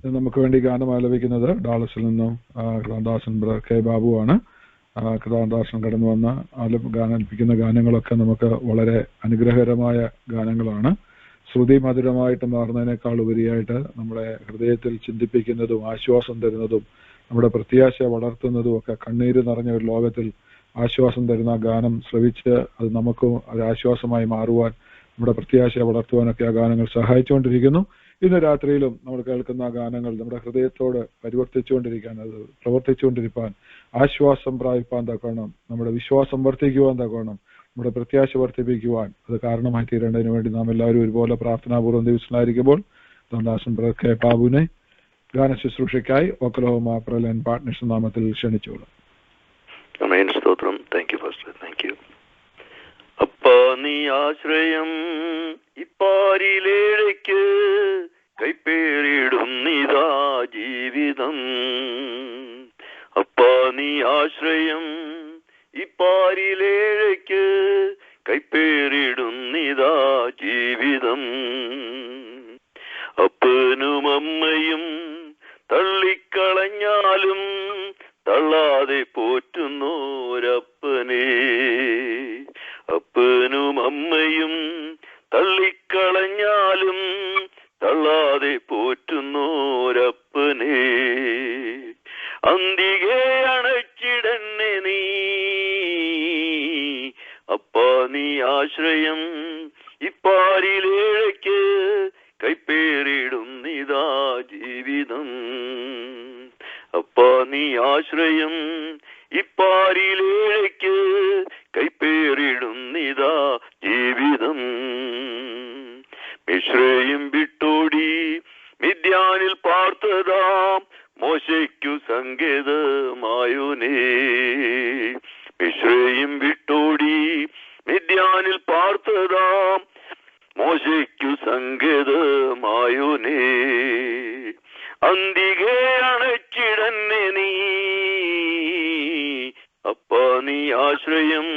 നമുക്ക് വേണ്ടി ഗാനം ആലപിക്കുന്നത് ഡാളസിൽ നിന്നും കൃതാദാസൻ ബ്രദർ കെ ബാബുവാണ്. കൃതാദാസൻ കടന്നു വന്ന ഗാനിപ്പിക്കുന്ന ഗാനങ്ങളൊക്കെ നമുക്ക് വളരെ അനുഗ്രഹകരമായ ഗാനങ്ങളാണ്. ശ്രുതി മധുരമായിട്ട് മാറുന്നതിനേക്കാൾ ഉപരിയായിട്ട് നമ്മുടെ ഹൃദയത്തിൽ ചിന്തിപ്പിക്കുന്നതും ആശ്വാസം തരുന്നതും നമ്മുടെ പ്രത്യാശ വളർത്തുന്നതും ഒക്കെ, കണ്ണീര് നിറഞ്ഞ ഒരു ലോകത്തിൽ ആശ്വാസം തരുന്ന ഗാനം ശ്രവിച്ച് അത് നമുക്കും ഒരു ആശ്വാസമായി മാറുവാൻ, നമ്മുടെ പ്രത്യാശ വളർത്തുവാനൊക്കെ ആ ഗാനങ്ങൾ സഹായിച്ചുകൊണ്ടിരിക്കുന്നു. ഇന്ന് രാത്രിയിലും നമ്മൾ കേൾക്കുന്ന ഗാനങ്ങൾ നമ്മുടെ ഹൃദയത്തോട് പരിവർത്തിച്ചുകൊണ്ടിരിക്കാൻ, അത് പ്രവർത്തിച്ചുകൊണ്ടിരിക്കാൻ, ആശ്വാസം പ്രാപിപ്പാൻ തക്കോണം, നമ്മുടെ വിശ്വാസം വർദ്ധിക്കുവാൻ തക്കോണം, നമ്മുടെ പ്രത്യാശ വർദ്ധിപ്പിക്കുവാൻ അത് കാരണമായി തീരേണ്ടതിന് വേണ്ടി നാം എല്ലാവരും ഒരുപോലെ പ്രാർത്ഥനാപൂർവ്വം ദിവസമായിരിക്കുമ്പോൾ ദാസൻ ബ്രദർ കെ ബാബുവിനെ ഗാന ശുശ്രൂഷയ്ക്കായി ഒക്ലഹോമ പ്രലൻ പാർട്ട്നേഴ്സ് നാമത്തിൽ ക്ഷണിച്ചോളൂ. സ്തോത്രം. Thank you pastor, thank you. അപ്പാ നീ ആശ്രയം ഇപ്പാരിലേഴയ്ക്ക് കൈപ്പേറിടുന്നിതാ ജീവിതം. അപ്പാ നീ ആശ്രയം ഇപ്പാരിലേഴയ്ക്ക് കൈപ്പേറിടുന്നിതാ ജീവിതം. അപ്പനും അമ്മയും തള്ളിക്കളഞ്ഞാലും തള്ളാതെ പോറ്റുന്നോരപ്പനെ, അപ്പനും അമ്മയും തള്ളിക്കളഞ്ഞാലും തള്ളാതെ പോറ്റുന്നോരപ്പനെ, അന്തികെ അണച്ചിടന്നെ നീ. അപ്പാ നീ ആശ്രയം ഇപ്പാരിലേഴയ്ക്ക് കൈപ്പേറിടുന്നിതാ ജീവിതം. അപ്പാ നീ ആശ്രയം ഇപ്പാരിലേഴയ്ക്ക് കൈപ്പേറിടുന്നിതാ ജീവിതം. മിശ്രയും വിട്ടോടി മിദ്യാനിൽ പാർത്തതാം മോശയ്ക്കു സങ്കേതമായോനേ, മിശ്രയും വിട്ടോടി മിദ്യാനിൽ പാർത്തതാം മോശയ്ക്കു സങ്കേതമായോനേ, അന്തികെ അണച്ചിടന്നെ നീ. അപ്പാ നീ ആശ്രയം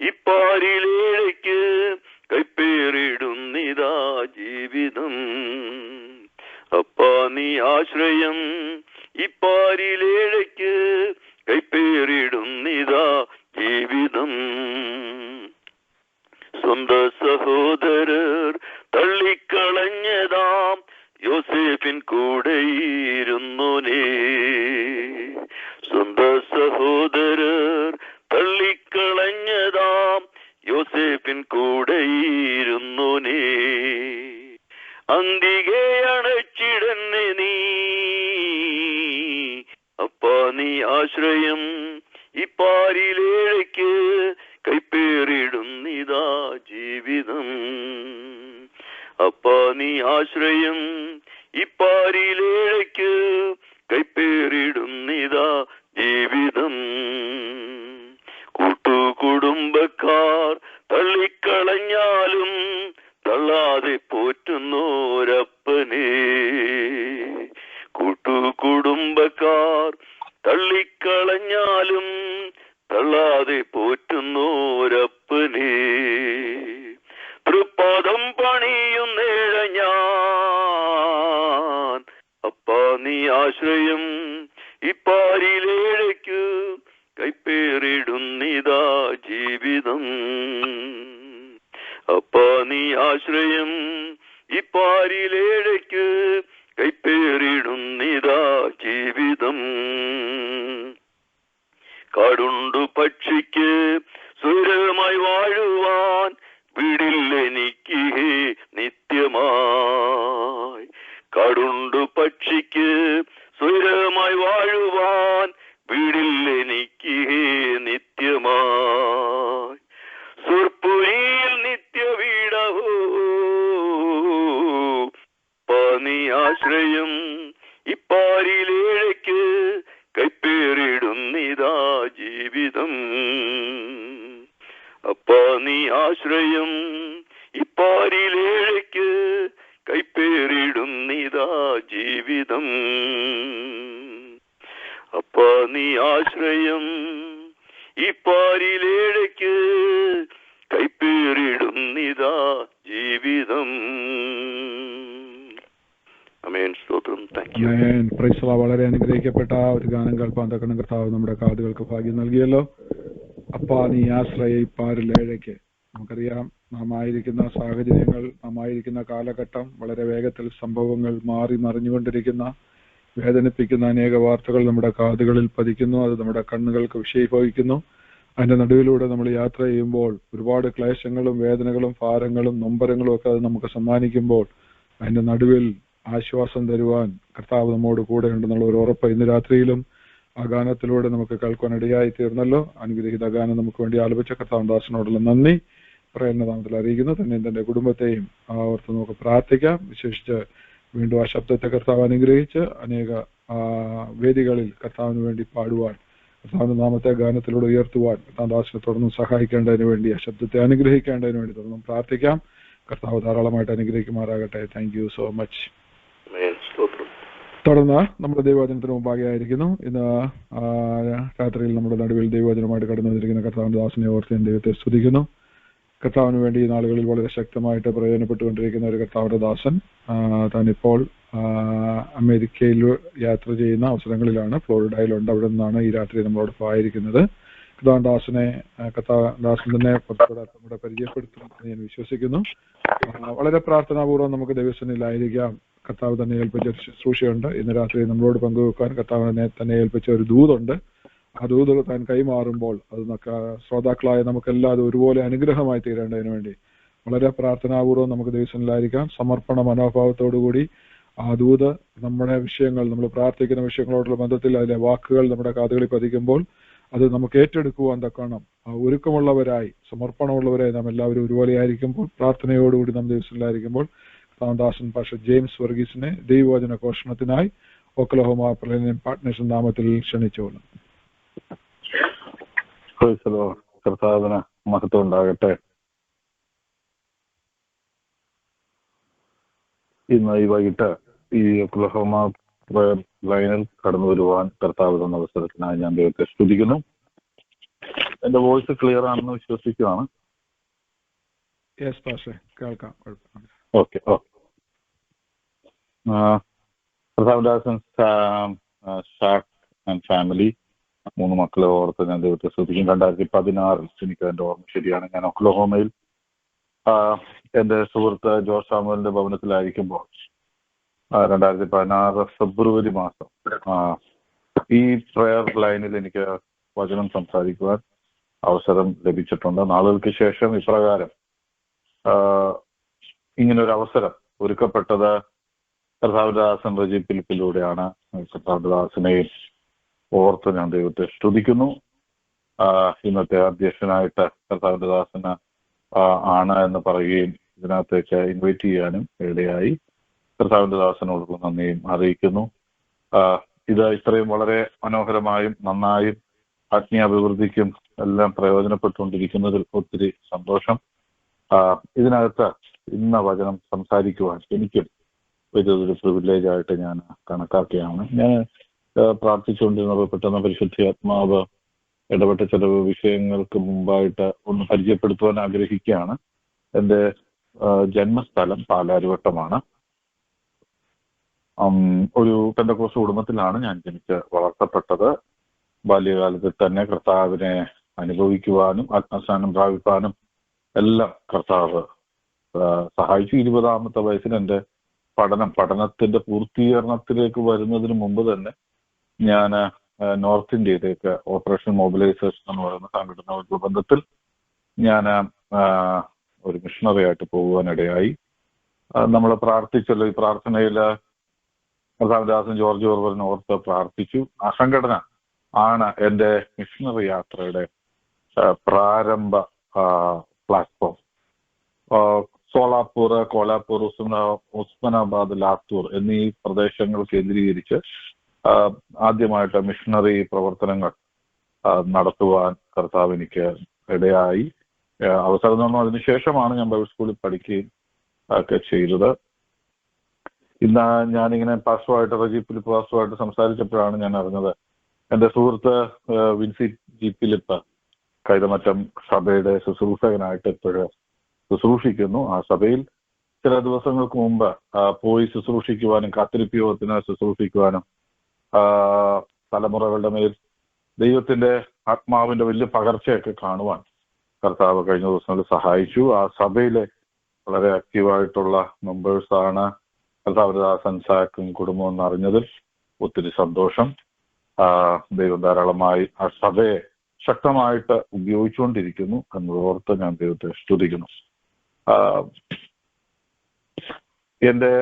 ഇപ്പാരിലേഴയ്ക്ക് കൈപ്പേറിടുന്നിതാ ജീവിതം. അപ്പാ നീ ആശ്രയം ഇപ്പാരിലേഴയ്ക്ക് കൈപ്പേറിടുന്നിതാ ജീവിതം. സ്വന്ത സഹോദരർ തള്ളിക്കളഞ്ഞതാം യോസേഫിൻ കൂടെയിരുന്നോനേ, സ്വന്ത സഹോദരർ തള്ളിക്കളഞ്ഞതാം യോസേഫിൻ കൂടെയിരുന്നോനേ, അന്തികെ അണച്ചിടന്നെ നീ. അപ്പാ നീ ആശ്രയം ഇപ്പാരിലേഴയ്ക്ക് കൈപ്പേറിടുന്നിതാ ജീവിതം. അപ്പാ നീ ആശ്രയം ഇപ്പാരിലേഴയ്ക്ക് കൈപ്പേറിടുന്നിതാ ജീവിതം. കൂട്ടുകുടുംബക്കാർ തള്ളിക്കളഞ്ഞാലും തള്ളാതെ പോറ്റുന്നോരപ്പനെ, കൂട്ടുകുടുംബക്കാർ തള്ളിക്കളഞ്ഞാലും തള്ളാതെ പോറ്റുന്നോരപ്പനെ, തൃപ്പാദം പണിയുന്നേഴ ഞാൻ. അപ്പാ നീ ആശ്രയം ഇപ്പാരിലേഴയ്ക്ക് കൈപ്പേറിടുന്നിതാ ജീവിതം. അപ്പാ നീ ആശ്രയം ഇപ്പാരിലേഴയ്ക്ക് കൈപ്പേറിടുന്നിതാ ജീവിതം. കാടുണ്ടു പക്ഷിക്ക് സുരമായി വാഴുവാൻ വീടില്ലെനിക്ക് നിത്യമായി. കാടുണ്ടു പക്ഷിക്ക് സുരമായി വാഴുവാൻ വീടില്ലെനിക്ക് നിത്യമായി. സുർപ്പുരിയിൽ നിത്യവീടഹോ, നീ ആശ്രയം ഇപ്പാരിലേഴയ്ക്ക് കൈപ്പേറിടുന്നിതാ ജീവിതം. അപ്പാ നീ ആശ്രയം ഇപ്പാരിലേഴയ്ക്ക് കൈപ്പേറിടുന്നിതാ ജീവിതം. അപ്പാ നീ ആശ്രയം ഇപ്പാരിലേഴയ്ക്ക് കൈപ്പേറിടുന്നിതാ ജീവിതം. അമേൻ. സ്തോത്രം. Thank U. Praise the Lord. വളരെ അനുഗ്രഹിക്കപ്പെട്ട ഒരു ഗാനം കേൾപ്പാൻ തക്കണം കർത്താവ് നമ്മുടെ കാതുകൾക്ക് ഭാഗ്യം നൽകിയല്ലോ. അപ്പാ നീ ആശ്രയിപ്പാരിലേഴയ്ക്ക്. നമുക്കറിയാം, നാം ആയിരിക്കുന്ന സാഹചര്യങ്ങൾ, നാം ആയിരിക്കുന്ന കാലഘട്ടം, വളരെ വേഗത്തിൽ സംഭവങ്ങൾ മാറി മറിഞ്ഞുകൊണ്ടിരിക്കുന്ന വേദനിപ്പിക്കുന്ന അനേക വാർത്തകൾ നമ്മുടെ കാതുകളിൽ പതിക്കുന്നു. അത് നമ്മുടെ കണ്ണുകൾക്ക് വിഷയീഭവിക്കുന്നു. അതിന്റെ നടുവിലൂടെ നമ്മൾ യാത്ര ചെയ്യുമ്പോൾ ഒരുപാട് ക്ലേശങ്ങളും വേദനകളും ഭാരങ്ങളും നൊമ്പരങ്ങളും ഒക്കെ അത് നമുക്ക് സമ്മാനിക്കുമ്പോൾ അതിന്റെ നടുവിൽ ആശ്വാസം തരുവാൻ കർത്താവ് നമ്മോട് കൂടെ ഉണ്ടെന്നുള്ള ഒരു ഉറപ്പ് ഇന്ന് രാത്രിയിലും ആ ഗാനത്തിലൂടെ നമുക്ക് കേൾക്കാൻ ഇടയായി തീർന്നല്ലോ. അനുഗ്രഹീത ഗാനം നമുക്ക് വേണ്ടി ആലപിച്ച കർത്താവ് ദാസനോടുള്ള നന്ദി പ്രേരണനാമത്തിൽ അറിയിക്കുന്നു. തന്നെ തന്റെ കുടുംബത്തെയും ഓർത്ത് നമുക്ക് പ്രാർത്ഥിക്കാം. വിശേഷിച്ച് വീണ്ടും ആ ശബ്ദത്തെ കർത്താവ് അനുഗ്രഹിച്ച് അനേക വേദികളിൽ കർത്താവിന് വേണ്ടി പാടുവാൻ, കർത്താവിന്റെ നാമത്തെ ഗാനത്തിലൂടെ ഉയർത്തുവാൻ കർത്താവ് ദാസനെ തുടർന്നും സഹായിക്കേണ്ടതിന് വേണ്ടി, ആ ശബ്ദത്തെ അനുഗ്രഹിക്കേണ്ടതിന് വേണ്ടി തുടർന്നും പ്രാർത്ഥിക്കാം. കർത്താവ് ധാരാളമായിട്ട് അനുഗ്രഹിക്കുമാറാകട്ടെ. Thank you so much. തുടർന്ന് നമ്മുടെ ദൈവവചനത്തിന് മുമ്പാകെയായിരിക്കുന്നു. ഇന്ന് രാത്രിയിൽ നമ്മുടെ നടുവിൽ ദൈവവചനമായിട്ട് കടന്നു വന്നിരിക്കുന്ന കർത്താവിന്റെ ദാസനെ ഓർത്ത് ഞാൻ ദൈവത്തെ സ്തുതിക്കുന്നു. കർത്താവിന് വേണ്ടി ഈ നാളുകളിൽ വളരെ ശക്തമായിട്ട് പ്രയോജനപ്പെട്ടുകൊണ്ടിരിക്കുന്ന ഒരു കർത്താവിന്റെ ദാസൻ താനിപ്പോൾ അമേരിക്കയിൽ യാത്ര ചെയ്യുന്ന അവസരങ്ങളിലാണ്. ഫ്ലോറിഡയിലുണ്ട്. അവിടെ നിന്നാണ് ഈ രാത്രി നമ്മളോടൊപ്പം ആയിരിക്കുന്നത്. കർത്താവദാസൻ തന്നെ കുറച്ചുകൂടെ നമ്മുടെ പരിചയപ്പെടുത്തുമെന്ന് ഞാൻ വിശ്വസിക്കുന്നു. വളരെ പ്രാർത്ഥനാപൂർവ്വം നമുക്ക് ദൈവസന്നിധിയിലായിരിക്കാം. കർത്താവ് തന്നെ ഏൽപ്പിച്ച ശുശ്രൂഷയുണ്ട്. ഇന്ന് രാത്രി നമ്മളോട് പങ്കുവെക്കാൻ കർത്താവിനെ തന്നെ ഏൽപ്പിച്ച ഒരു ദൂതുണ്ട്. ആ ദൂത് താൻ കൈമാറുമ്പോൾ അത് ശ്രോതാക്കളായ നമുക്കെല്ലാം അത് ഒരുപോലെ അനുഗ്രഹമായി തീരേണ്ടതിന് വേണ്ടി വളരെ പ്രാർത്ഥനാപൂർവ്വം നമുക്ക് ദൈവസന്നിധിയിലായിരിക്കാം. സമർപ്പണ മനോഭാവത്തോടുകൂടി ആ ദൂത് നമ്മുടെ വിഷയങ്ങൾ, നമ്മൾ പ്രാർത്ഥിക്കുന്ന വിഷയങ്ങളോടുള്ള ബന്ധത്തിൽ അതിലെ വാക്കുകൾ നമ്മുടെ കാതുകളിൽ പതിക്കുമ്പോൾ അത് നമുക്ക് ഏറ്റെടുക്കുവാൻ തക്കണം ഒരുക്കമുള്ളവരായി, സമർപ്പണമുള്ളവരായി നാം എല്ലാവരും ഒരുപോലെ ആയിരിക്കുമ്പോൾ, പ്രാർത്ഥനയോടുകൂടി നാം ദൈവസന്നിധിയിലായിരിക്കുമ്പോൾ ദാസൻ പാസ്റ്റർ ജെയിംസ് വർഗീസിനെ ദൈവവചന ഘോഷണത്തിനായി ഒക്ലഹോമ പ്രളയം പാർട്ട്നേഴ്സ് നാമത്തിൽ ക്ഷണിച്ചോളൂ. കർത്താവിന് മഹത്വം ഉണ്ടാകട്ടെ. ഇന്ന് ഈ വൈകിട്ട് ഈ ഒക്ലഹോമ പ്രയർ ലൈനിൽ കടന്നു വരുവാൻ കർത്താവ് തന്ന അവസരത്തിനായി ഞാൻ ദൈവത്തെ സ്തുതിക്കുന്നു. എന്റെ വോയിസ് ക്ലിയർ ആണെന്ന് വിശ്വസിക്കുകയാണ്. ഓക്കെ. കർത്താവദാസൻ ഷാക്ക് ആൻഡ് ഫാമിലി 3 മക്കളെ ഓർത്ത് ഞാൻ ദൈവത്തെ സ്തുതിക്കും. 2016 എനിക്ക് എന്റെ ഓർമ്മ ശരിയാണ്, ഞാൻ ഒക്ലഹോമയിൽ എന്റെ സുഹൃത്ത് ജോർജ് സാമുവലിന്റെ ഭവനത്തിലായിരിക്കുമ്പോൾ 2016 ഫെബ്രുവരി മാസം ഈ പ്രയർ ലൈനിൽ എനിക്ക് വചനം സംസാരിക്കുവാൻ അവസരം ലഭിച്ചിട്ടുണ്ട്. നാളുകൾക്ക് ശേഷം ഇപ്രകാരം ഇങ്ങനൊരു അവസരം ഒരുക്കപ്പെട്ടത് കർത്താവദാസൻ റജി പിലിപ്പിലൂടെയാണ്. കർത്താവദാസനെയും ഓർത്ത് ഞാൻ ദൈവത്തെ സ്തുതിക്കുന്നു. ഇന്നത്തെ അധ്യക്ഷനായിട്ട് കർത്താവദാസന് ആണ് എന്ന് പറയുകയും ഇതിനകത്തേക്ക് ഇൻവൈറ്റ് ചെയ്യാനും ഇടയായി. കർത്താവിന്റെ ദാസനോടുള്ള നന്ദിയും അറിയിക്കുന്നു. ഇത് ഇത്രയും വളരെ മനോഹരമായും നന്നായും ആത്മീയാഭിവൃദ്ധിക്കും എല്ലാം പ്രയോജനപ്പെട്ടുകൊണ്ടിരിക്കുന്നതിൽ ഒത്തിരി സന്തോഷം. ഇതിനകത്ത് ഇന്ന വചനം സംസാരിക്കുവാൻ എനിക്കും വലിയൊരു പ്രിവിലേജ് ആയിട്ട് ഞാൻ കണക്കാക്കുകയാണ്. ഞാൻ പ്രാർത്ഥിച്ചുകൊണ്ടിരുന്നപ്പോൾ പെട്ടെന്ന് പരിശുദ്ധാത്മാവ് ഇടപെട്ട ചില വിഷയങ്ങൾക്ക് മുമ്പായിട്ട് ഒന്ന് പരിചയപ്പെടുത്തുവാൻ ആഗ്രഹിക്കുകയാണ്. എൻ്റെ ജന്മസ്ഥലം പാലാരിവട്ടമാണ്. ഒരു പെന്തക്കോസ്ത് കുടുംബത്തിലാണ് ഞാൻ ജനിച്ച് വളർത്തപ്പെട്ടത്. ബാല്യകാലത്തിൽ തന്നെ കർത്താവിനെ അനുഭവിക്കുവാനും ആത്മസ്നാനം പ്രാപിപ്പാനും എല്ലാം കർത്താവ് സഹായിച്ചു. 20-ാമത്തെ വയസ്സിൽ എൻ്റെ പഠനത്തിന്റെ പൂർത്തീകരണത്തിലേക്ക് വരുന്നതിന് മുമ്പ് തന്നെ ഞാൻ നോർത്ത് ഇന്ത്യയിലേക്ക് ഓപ്പറേഷൻ മൊബിലൈസേഷൻ എന്ന് പറയുന്ന സംഘടനകളുടെ ബന്ധത്തിൽ ഞാൻ ഒരു മിഷണറി ആയിട്ട് പോകുവാനിടയായി. നമ്മൾ പ്രാർത്ഥിച്ചല്ലോ, ഈ പ്രാർത്ഥനയിൽ കർത്താവദാസൻ ജോർജ് ഓർവലിനെ ഓർത്ത് പ്രാർത്ഥിച്ചു. ആ സംഘടന ആണ് എൻ്റെ മിഷണറി യാത്രയുടെ പ്രാരംഭ പ്ലാറ്റ്ഫോം. സോളാപൂർ, കോലാപൂർ, ഉസ്മാനാബാദ്, ലാത്തൂർ എന്നീ പ്രദേശങ്ങൾ കേന്ദ്രീകരിച്ച് ആദ്യമായിട്ട് മിഷണറി പ്രവർത്തനങ്ങൾ നടത്തുവാൻ കർത്താവ് എനിക്ക് ഇടയായി. അവസരം എന്ന് പറഞ്ഞാൽ അതിനുശേഷമാണ് ഞാൻ ബൈബിൾ സ്കൂളിൽ പഠിക്കുകയും ഒക്കെ ചെയ്തത്. ഇന്ന് ഞാനിങ്ങനെ പാസ്റ്ററുമായിട്ട് റജി ഫിലിപ്പ് പാസ്റ്ററുമായിട്ട് സംസാരിച്ചപ്പോഴാണ് ഞാൻ അറിഞ്ഞത് എൻ്റെ സുഹൃത്ത് വിൻസി ജി ഫിലിപ്പ് കൈതമറ്റം സഭയുടെ ശുശ്രൂഷകനായിട്ട് ഇപ്പോഴും ശുശ്രൂഷിക്കുന്നു. ആ സഭയിൽ ചില ദിവസങ്ങൾക്ക് മുമ്പ് പോയി ശുശ്രൂഷിക്കുവാനും കാത്തിരിപ്പ് യോഗത്തിന് ശുശ്രൂഷിക്കുവാനും തലമുറകളുടെ മേൽ ദൈവത്തിന്റെ ആത്മാവിന്റെ വലിയ പകർച്ചയൊക്കെ കാണുവാൻ കർത്താവ് കഴിഞ്ഞ ദിവസങ്ങളിൽ സഹായിച്ചു. ആ സഭയിലെ വളരെ ആക്റ്റീവായിട്ടുള്ള മെമ്പേഴ്സാണ് കർത്താവദാസൻ സാക്കും കുടുംബം എന്നറിഞ്ഞതിൽ ഒത്തിരി സന്തോഷം. ദൈവം ധാരാളമായി ആ സഭയെ ശക്തമായിട്ട് ഉപയോഗിച്ചുകൊണ്ടിരിക്കുന്നു എന്നതോർത്ത് ഞാൻ ദൈവത്തെ സ്തുതിക്കുന്നു. എന്റെ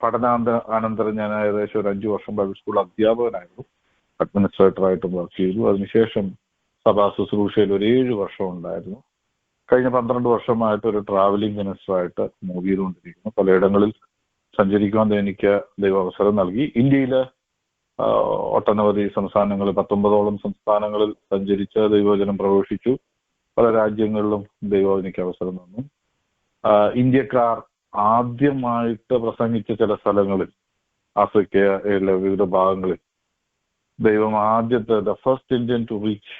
പഠനാനന്തരം ഞാൻ ഏകദേശം ഒരു 5 വർഷം ബൈബിൾ സ്കൂൾ അധ്യാപകനായിരുന്നു, അഡ്മിനിസ്ട്രേറ്ററായിട്ടും വർക്ക് ചെയ്തു. അതിനുശേഷം സഭാ ശുശ്രൂഷയിൽ ഒരു 7 വർഷം ഉണ്ടായിരുന്നു. കഴിഞ്ഞ 12 വർഷമായിട്ട് ഒരു ട്രാവലിംഗ് മിനിസ്റ്ററായിട്ട് മൂവ് ചെയ്തുകൊണ്ടിരിക്കുന്നു. പലയിടങ്ങളിൽ സഞ്ചരിക്കുവാൻ എനിക്ക് ദൈവം അവസരം നൽകി. ഇന്ത്യയിലെ ഒട്ടനവധി സംസ്ഥാനങ്ങളിൽ 19ഓളം സംസ്ഥാനങ്ങളിൽ സഞ്ചരിച്ച് ദൈവവചനം പ്രഘോഷിച്ചു. പല രാജ്യങ്ങളിലും ദൈവം എനിക്ക് അവസരം തന്നു. ഇന്ത്യക്കാർ ആദ്യമായിട്ട് പ്രസംഗിച്ച ചില സ്ഥലങ്ങളിൽ, ആഫ്രിക്കയിലെ വിവിധ ഭാഗങ്ങളിൽ ദൈവം ആദ്യത്തെ the first Indian to reach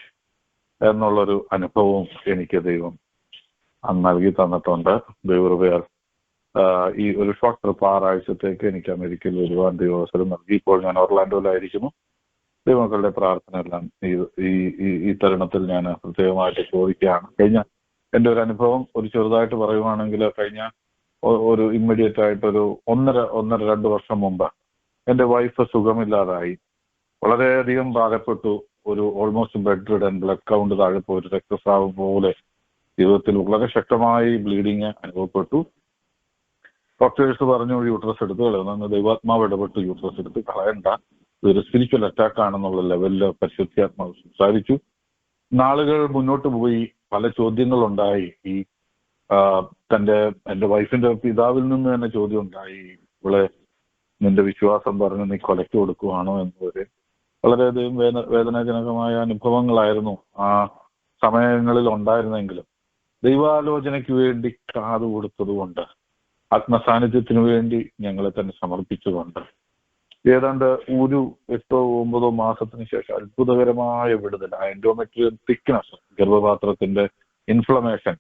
എന്നുള്ളൊരു അനുഭവവും എനിക്ക് ദൈവം നൽകി തന്നിട്ടുണ്ട്. ദൈവകൃപയാൽ ഈ ഒരു ഷോർട്ട് ട്രിപ്പ് 6 ആഴ്ചത്തേക്ക് എനിക്ക് അമേരിക്കയിൽ വരുവാൻ ദൈവം അവസരം നൽകി. ഇപ്പോൾ ഞാൻ ഒർലാൻഡോയിലായിരിക്കുന്നു. ദൈവമക്കളുടെ പ്രാർത്ഥന എല്ലാം ഈ തരുണത്തിൽ ഞാൻ പ്രത്യേകമായിട്ട് ചോദിക്കുകയാണ്. കഴിഞ്ഞ എൻ്റെ ഒരു അനുഭവം ഒരു ചെറുതായിട്ട് പറയുവാണെങ്കിൽ, കഴിഞ്ഞ ഒരു ഇമ്മീഡിയറ്റ് ആയിട്ടൊരു 1.5-2 വർഷം മുമ്പ് എൻ്റെ വൈഫ് സുഖമില്ലാതായി, വളരെയധികം ബാധപ്പെട്ടു. ഒരു almost bed ridden, blood count താഴെ പോയി, രക്തസ്രാവം പോലെ ജീവിതത്തിൽ വളരെ ശക്തമായി ബ്ലീഡിങ് അനുഭവപ്പെട്ടു. ഡോക്ടേഴ്സ് പറഞ്ഞു യൂട്രസ് എടുത്ത് കളയുന്നു. ദൈവാത്മാവ് ഇടപെട്ട് യൂട്രസ് എടുത്ത് കളയണ്ട, ഇതൊരു സ്പിരിച്വൽ അറ്റാക്ക് ആണെന്നുള്ള ലെവലിൽ പരിശുദ്ധാത്മാവ് സംസാരിച്ചു. നാളുകൾ മുന്നോട്ട് പോയി, പല ചോദ്യങ്ങളുണ്ടായി. എൻ്റെ വൈഫിന്റെ പിതാവിൽ നിന്ന് തന്നെ ചോദ്യം ഉണ്ടായി, ഇവളെ നിന്റെ വിശ്വാസം പറഞ്ഞ് നീ കൊലയ്ക്ക് കൊടുക്കുവാണോ എന്നൊരു വളരെയധികം വേദനാജനകമായ അനുഭവങ്ങളായിരുന്നു ആ സമയങ്ങളിൽ ഉണ്ടായിരുന്നെങ്കിലും ദൈവാലോചനയ്ക്ക് വേണ്ടി കാതു കൊടുത്തതുകൊണ്ട്, ആത്മസാന്നിധ്യത്തിന് വേണ്ടി ഞങ്ങളെ തന്നെ സമർപ്പിച്ചുകൊണ്ട് ഏതാണ്ട് ഒരു 8-9 മാസത്തിന് ശേഷം അത്ഭുതകരമായ വിടുതൽ. എൻഡോമെട്രിയം തിക്നെസ്, ഗർഭപാത്രത്തിന്റെ ഇൻഫ്ലമേഷൻ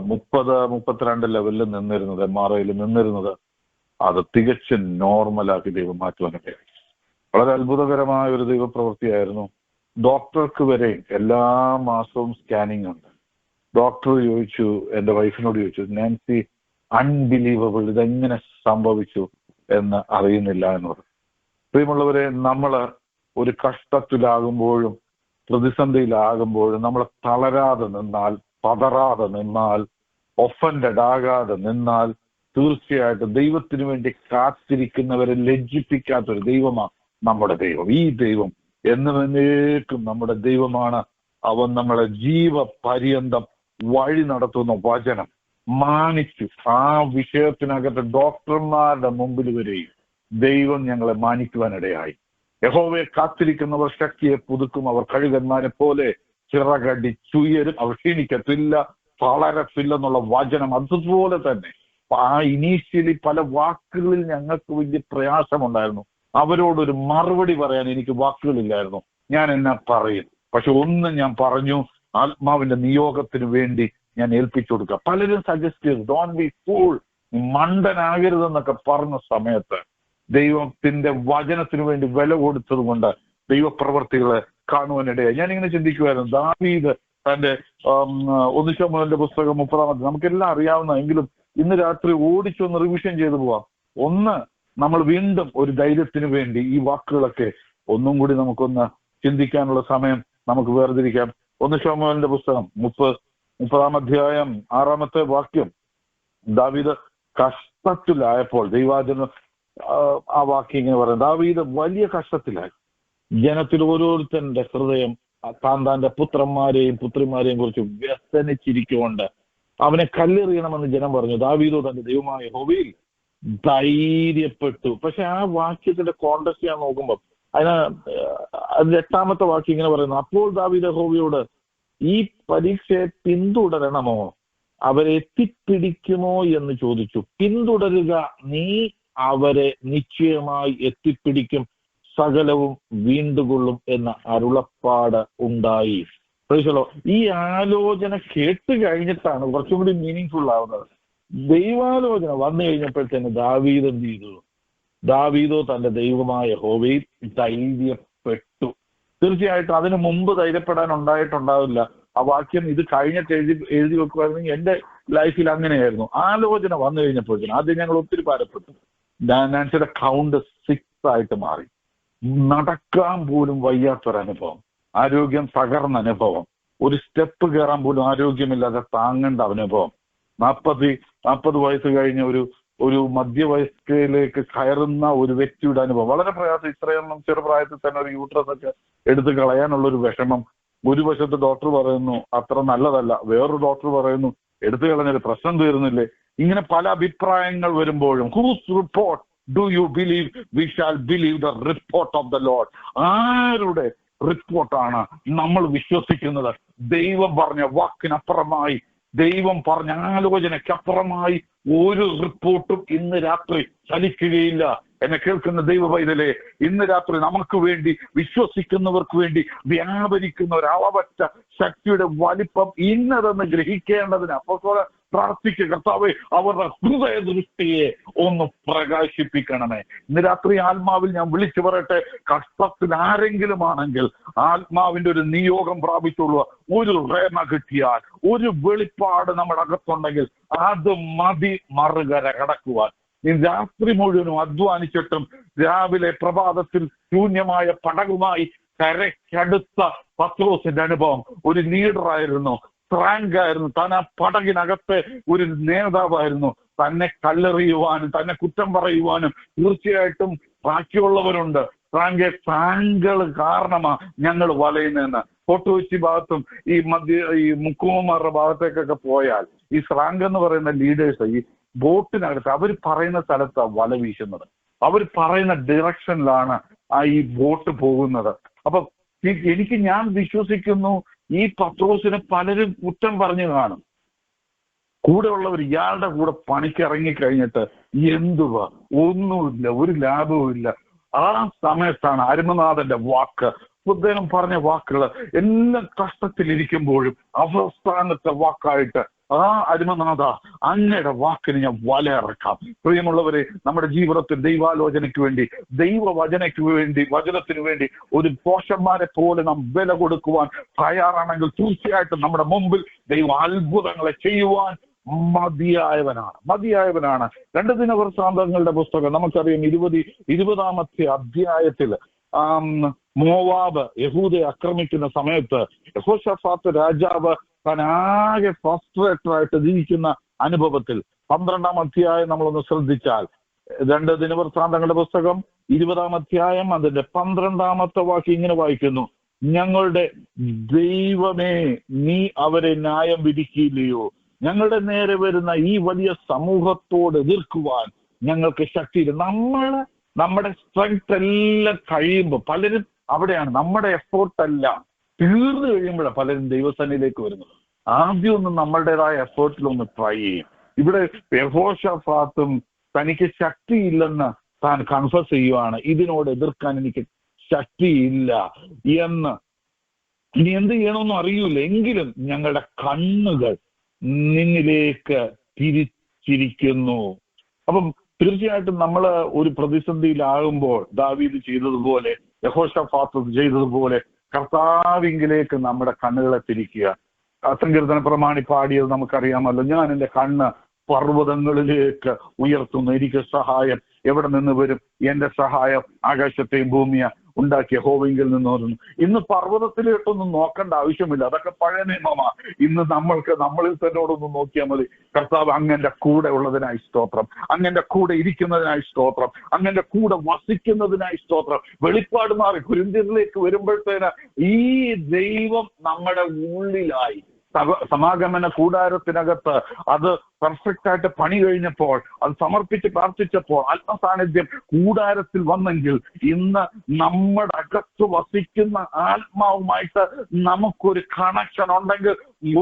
30-32 ലെവലിൽ നിന്നിരുന്നത്, MRIയിൽ നിന്നിരുന്നത്, അത് തികച്ചും നോർമലാക്കി ദൈവം മാറ്റുവാനൊക്കെ വളരെ അത്ഭുതകരമായ ഒരു ദൈവപ്രവൃത്തിയായിരുന്നു. ഡോക്ടർക്ക് വരെ എല്ലാ മാസവും സ്കാനിങ് ഉണ്ട്. ഡോക്ടർ ചോദിച്ചു, എൻ്റെ വൈഫിനോട് ചോദിച്ചു, നാൻസി അൺബിലീവബിൾ, ഇതെങ്ങനെ സംഭവിച്ചു എന്ന് അറിയുന്നില്ല എന്ന് പറഞ്ഞു. പ്രിയമുള്ളവരെ, നമ്മൾ ഒരു കഷ്ടത്തിലാകുമ്പോഴും പ്രതിസന്ധിയിലാകുമ്പോഴും നമ്മൾ തളരാതെ നിന്നാൽ, പതറാതെ നിന്നാൽ, ഒഫൻഡഡ് ആകാതെ നിന്നാൽ, തീർച്ചയായിട്ടും ദൈവത്തിന് വേണ്ടി കാത്തിരിക്കുന്നവരെ ലജ്ജിപ്പിക്കാത്തൊരു ദൈവമാണ് നമ്മുടെ ദൈവം. ഈ ദൈവം എന്നുമേക്കും നമ്മുടെ ദൈവമാണ്. അവൻ നമ്മളെ ജീവപര്യന്തം വഴി നടത്തുന്ന വചനം മാനിച്ചു. ആ വിഷയത്തിനകത്ത് ഡോക്ടർമാരുടെ മുമ്പിൽ വരെയും ദൈവം ഞങ്ങളെ മാനിക്കുവാനിടയായി. യഹോവയെ കാത്തിരിക്കുന്നവർ ശക്തിയെ പുതുക്കും, അവർ കഴുകന്മാരെ പോലെ ചിറകടിച്ചുയരും, അവർ ക്ഷീണിക്കത്തില്ല, തളരത്തില്ലെന്നുള്ള വചനം അതുപോലെ തന്നെ. ആ ഇനീഷ്യലി പല വാക്കുകളിൽ ഞങ്ങൾക്ക് വലിയ പ്രയാസമുണ്ടായിരുന്നു. അവരോടൊരു മറുപടി പറയാൻ എനിക്ക് വാക്കുകളില്ലായിരുന്നു. ഞാൻ എന്നാ പറയും? പക്ഷെ ഒന്ന് ഞാൻ പറഞ്ഞു, ആത്മാവിന്റെ നിയോഗത്തിന് വേണ്ടി ഞാൻ ഏൽപ്പിച്ചു കൊടുക്കുക. പലരും സജസ്റ്റ് ചെയ്തു, ഡോണ്ട് ബി ഫൂൾ, മണ്ടനാകരുതെന്നൊക്കെ പറഞ്ഞ സമയത്ത് ദൈവത്തിന്റെ വചനത്തിന് വേണ്ടി വില കൊടുത്തത് കൊണ്ട് ദൈവപ്രവർത്തികളെ കാണുവാനിടയായി. ഞാനിങ്ങനെ ചിന്തിക്കുമായിരുന്നു, ദാവീദ് തന്റെ 1 ശമൂവേലിന്റെ പുസ്തകം 30-ാം നമുക്കെല്ലാം അറിയാവുന്ന, എങ്കിലും ഇന്ന് രാത്രി ഓടിച്ചൊന്ന് റിവിഷൻ ചെയ്തു പോവാം. ഒന്ന്, നമ്മൾ വീണ്ടും ഒരു ധൈര്യത്തിന് വേണ്ടി ഈ വാക്കുകളൊക്കെ ഒന്നും കൂടി നമുക്കൊന്ന് ചിന്തിക്കാനുള്ള സമയം നമുക്ക് വേർതിരിക്കാം. 1 ശമൂവേലിന്റെ പുസ്തകം 30-ാം അധ്യായം 6-ാമത്തെ വാക്യം. ദാവീദ് കഷ്ടത്തിലായപ്പോൾ, ദൈവാചരണം ആ വാക്യം ഇങ്ങനെ പറയാം, ദാവീദ് വലിയ കഷ്ടത്തിലായി. ജനത്തിൽ ഓരോരുത്തരുടെ ഹൃദയം താന്താന്റെ പുത്രന്മാരെയും പുത്രിമാരെയും കുറിച്ച് വ്യസനിച്ചിരിക്കൊണ്ട് അവനെ കല്ലെറിയണമെന്ന് ജനം പറഞ്ഞു. ദാവീദോ തന്റെ ദൈവമായ യഹോവയിൽ ധൈര്യപ്പെട്ടു. പക്ഷെ ആ വാക്യത്തിന്റെ കോണ്ടക്സ്റ്റ് ഞാൻ നോക്കുമ്പോൾ അതിന്റെ 8-ാമത്തെ വാക്യം ഇങ്ങനെ പറയുന്നു, അപ്പോൾ ദാവീദ് യഹോവയോട്, ഈ പരീക്ഷയെ പിന്തുടരണമോ, അവരെ എത്തിപ്പിടിക്കുമോ എന്ന് ചോദിച്ചു. പിന്തുടരുക, നീ അവരെ നിശ്ചയമായി എത്തിപ്പിടിക്കും, സകലവും വീണ്ടുകൊള്ളും എന്ന അരുളപ്പാട് ഉണ്ടായി. ഈ ആലോചന കേട്ട് കഴിഞ്ഞിട്ടാണ് കുറച്ചും കൂടി മീനിങ് ഫുൾ ആവുന്നത്. ദൈവാലോചന വന്നു കഴിഞ്ഞപ്പോഴത്തേന് ദാവീദ് എന്ത് ചെയ്തു? ദാവീദോ തന്റെ ദൈവമായ യഹോവയിൽ ധൈര്യപ്പെട്ടു. തീർച്ചയായിട്ടും അതിനു മുമ്പ് ധൈര്യപ്പെടാൻ ഉണ്ടായിട്ടുണ്ടാവില്ല. ആ വാക്യം ഇത് കഴിഞ്ഞിട്ട് എഴുതി വെക്കുമായിരുന്നെങ്കിൽ എന്റെ ലൈഫിൽ അങ്ങനെയായിരുന്നു. ആലോചന വന്നു കഴിഞ്ഞപ്പോഴത്തേനും ആദ്യം ഞങ്ങൾ ഒത്തിരി ഭാരപ്പെട്ടു. നാൻസിയുടെ കൗണ്ട് 6 ആയിട്ട് മാറി. നടക്കാൻ പോലും വയ്യാത്തൊരനുഭവം, ആരോഗ്യം തകർന്ന അനുഭവം, ഒരു സ്റ്റെപ്പ് കയറാൻ പോലും ആരോഗ്യമില്ലാതെ താങ്ങേണ്ട അനുഭവം, 40 വയസ്സ് കഴിഞ്ഞ ഒരു മധ്യവയസ്കയിലേക്ക് കയറുന്ന ഒരു വ്യക്തിയുടെ അനുഭവം. വളരെ പ്രയാസം. ഇത്രയൊന്നും ചെറുപ്രായത്തിൽ തന്നെ ഒരു യൂട്രസ് ഒക്കെ എടുത്ത് കളയാനുള്ള ഒരു വിഷമം. ഒരു വശത്ത് ഡോക്ടർ പറയുന്നു അത്ര നല്ലതല്ല, വേറൊരു ഡോക്ടർ പറയുന്നു എടുത്തു കളഞ്ഞൊരു പ്രശ്നം തീർന്നില്ലേ. ഇങ്ങനെ പല അഭിപ്രായങ്ങൾ വരുമ്പോഴും whose report do you believe? We shall believe the report of the lord. ആരുടെ റിപ്പോർട്ടാണ് നമ്മൾ വിശ്വസിക്കുന്നത്? ദൈവം പറഞ്ഞ വാക്കിനപ്പുറമായി, ദൈവം പറഞ്ഞ ആലോചനയ്ക്കപ്പുറമായി ഒരു റിപ്പോർട്ടും ഇന്ന് രാത്രി ചലിക്കുകയില്ല. എന്നെ കേൾക്കുന്ന ദൈവ പൈതലേ, ഇന്ന് രാത്രി നമുക്ക് വേണ്ടി, വിശ്വസിക്കുന്നവർക്ക് വേണ്ടി വ്യാപരിക്കുന്ന ഒരു അളവറ്റ ശക്തിയുടെ വലിപ്പം ഇന്നതെന്ന് ഗ്രഹിക്കേണ്ടതിന് അപ്പോൾ പ്രാർത്ഥിക്കുക. കർത്താവേ, അവരുടെ ഹൃദയ ദൃഷ്ടിയെ ഒന്ന് പ്രകാശിപ്പിക്കണമേ. ഇന്ന് രാത്രി ആത്മാവിൽ ഞാൻ വിളിച്ചു പറയട്ടെ, കഷ്ടത്തിൽ ആരെങ്കിലും ആണെങ്കിൽ ആത്മാവിന്റെ ഒരു നിയോഗം പ്രാപിച്ചുള്ള ഒരു റേമ കിട്ടിയാൽ, ഒരു വെളിപ്പാട് നമ്മുടെ അകത്തുണ്ടെങ്കിൽ അത് മതി മറുകര കടക്കുവാൻ. ഈ രാത്രി മുഴുവനും അധ്വാനിച്ചിട്ടും രാവിലെ പ്രഭാതത്തിൽ ശൂന്യമായ പടകുമായി കരയ്ക്കടുത്ത പത്രോസിന്റെ അനുഭവം. ഒരു ലീഡറായിരുന്നു, സ്ട്രാങ്കായിരുന്നു, താൻ ആ പടകിനകത്തെ ഒരു നേതാവായിരുന്നു. തന്നെ കല്ലെറിയുവാനും തന്നെ കുറ്റം പറയുവാനും തീർച്ചയായിട്ടും ബാക്കിയുള്ളവരുണ്ട്. താങ്കൾ കാരണമാ ഞങ്ങൾ വലയുന്നതെന്ന്. ഫോർട്ടുകൊച്ചി ഭാഗത്തും ഈ മുക്കുമാരുടെ ഭാഗത്തേക്കൊക്കെ പോയാൽ ഈ സ്രാങ്ക് എന്ന് പറയുന്ന ലീഡേഴ്സ് ഈ ബോട്ടിനകത്ത് അവർ പറയുന്ന സ്ഥലത്താണ് വല വീശുന്നത്. അവർ പറയുന്ന ഡയറക്ഷനിലാണ് ഈ ബോട്ട് പോകുന്നത്. അപ്പൊ ഞാൻ വിശ്വസിക്കുന്നു ഈ പത്രോസിനെ പലരും കുറ്റം പറഞ്ഞു കാണും. കൂടെ ഉള്ളവർ ഇയാളുടെ കൂടെ പണിക്ക് ഇറങ്ങിക്കഴിഞ്ഞിട്ട് എന്തുവാ, ഒന്നുമില്ല, ഒരു ലാഭവും ഇല്ല. ആ സമയത്താണ് അരുമനാഥന്റെ വാക്ക്, അദ്ദേഹം പറഞ്ഞ വാക്കുകൾ എല്ലാം കഷ്ടത്തിലിരിക്കുമ്പോഴും അവസാനത്തെ വാക്കായിട്ട് ആ അരുമനാഥ, അങ്ങയുടെ വാക്കിന് ഞാൻ വല ഇറക്കാം. പ്രിയമുള്ളവരെ, നമ്മുടെ ജീവിതത്തിൽ ദൈവാലോചനയ്ക്ക് വേണ്ടി, വചനത്തിന് വേണ്ടി ഒരു പോഷന്മാരെ പോലെ നാം വില കൊടുക്കുവാൻ തയ്യാറാണെങ്കിൽ തീർച്ചയായിട്ടും നമ്മുടെ മുമ്പിൽ ദൈവം അത്ഭുതങ്ങളെ ചെയ്യുവാൻ മതിയായവനാണ്. 2 ദിനവൃത്താന്തങ്ങളുടെ പുസ്തകം നമുക്കറിയാം 20-ാമത്തെ അധ്യായത്തിൽ മോവാബ് യഹൂദയെ ആക്രമിക്കുന്ന സമയത്ത് യഹോശഫാത്ത് രാജാവ് താനാകെ ഫ്രസ്ട്രേറ്റഡ് ആയിട്ട് ജീവിക്കുന്ന അനുഭവത്തിൽ 12-ാം അധ്യായം നമ്മളൊന്ന് ശ്രദ്ധിച്ചാൽ, 2 ദിനവൃത്താന്തങ്ങളുടെ പുസ്തകം 20-ാം അധ്യായം അതിന്റെ 12-ാമത്തെ വാക്യം ഇങ്ങനെ വായിക്കുന്നു: ഞങ്ങളുടെ ദൈവമേ, നീ അവരെ ന്യായം വിധിക്കില്ലയോ? ഞങ്ങളുടെ നേരെ വരുന്ന ഈ വലിയ സമൂഹത്തോട് എതിർക്കുവാൻ ഞങ്ങൾക്ക് ശക്തിയില്ല. നമ്മുടെ സ്ട്രെങ്ത് എല്ലാം കഴിയുമ്പോൾ പലരും അവിടെയാണ്. നമ്മുടെ എഫേർട്ടെല്ലാം തീർന്നു കഴിയുമ്പോഴാണ് പലരും ദൈവസന്നിധിയിലേക്ക് വരുന്നത്. ആദ്യം ഒന്ന് നമ്മളുടേതായ എഫേർട്ടിലൊന്ന് ട്രൈ ചെയ്യും. ഇവിടെ യഹോശഫാത്തും തനിക്ക് ശക്തിയില്ലെന്ന് താൻ കൺഫസ് ചെയ്യുവാണ്. ഇതിനോട് എതിർക്കാൻ എനിക്ക് ശക്തിയില്ല എന്ന്. ഇനി എന്ത് ചെയ്യണമെന്നും അറിയൂല, എങ്കിലും ഞങ്ങളുടെ കണ്ണുകൾ നിന്നിലേക്ക് തിരിച്ചിരിക്കുന്നു. അപ്പം തീർച്ചയായിട്ടും നമ്മൾ ഒരു പ്രതിസന്ധിയിലാകുമ്പോൾ ദാവീദ് ചെയ്തതുപോലെ, യഹോശഫാത്ത് ചെയ്തതുപോലെ കർത്താവിങ്കിലേക്ക് നമ്മുടെ കണ്ണുകളെ തിരിക്കുക. സങ്കീർത്തന പ്രമാണി പാടിയത് നമുക്കറിയാമല്ലോ: ഞാൻ എൻ്റെ കണ്ണ് പർവ്വതങ്ങളിലേക്ക് ഉയർത്തുന്നു, എനിക്ക് സഹായം എവിടെ നിന്ന് വരും? എന്റെ സഹായം ആകാശത്തെയും ഭൂമിയെ ഉണ്ടാക്കിയ യഹോവയിൽ നിന്ന് വരുന്നു. ഇന്ന് പർവ്വതത്തിലേട്ടൊന്നും നോക്കേണ്ട ആവശ്യമില്ല, അതൊക്കെ പഴയ നിയമമാണ്. ഇന്ന് നമ്മളിൽ തന്നോടൊന്ന് നോക്കിയാൽ മതി. കർത്താവ് അങ്ങന്റെ കൂടെ ഉള്ളതിനായി സ്തോത്രം, അങ്ങന്റെ കൂടെ ഇരിക്കുന്നതിനായി സ്തോത്രം, അങ്ങന്റെ കൂടെ വസിക്കുന്നതിനായി സ്തോത്രം. വെളിപ്പാട് മാറി കൊരിന്ത്യരിലേക്ക് വരുമ്പോഴത്തേന് ഈ ദൈവം നമ്മുടെ ഉള്ളിലായി. സമാഗമന കൂടാരത്തിനകത്ത് അത് പെർഫെക്റ്റ് ആയിട്ട് പണി കഴിഞ്ഞപ്പോൾ, അത് സമർപ്പിച്ച് പ്രാർത്ഥിച്ചപ്പോൾ ആത്മസാന്നിധ്യം കൂടാരത്തിൽ വന്നെങ്കിൽ ഇന്ന് നമ്മുടെ അകത്ത് വസിക്കുന്ന ആത്മാവുമായിട്ട് നമുക്കൊരു കണക്ഷൻ ഉണ്ടെങ്കിൽ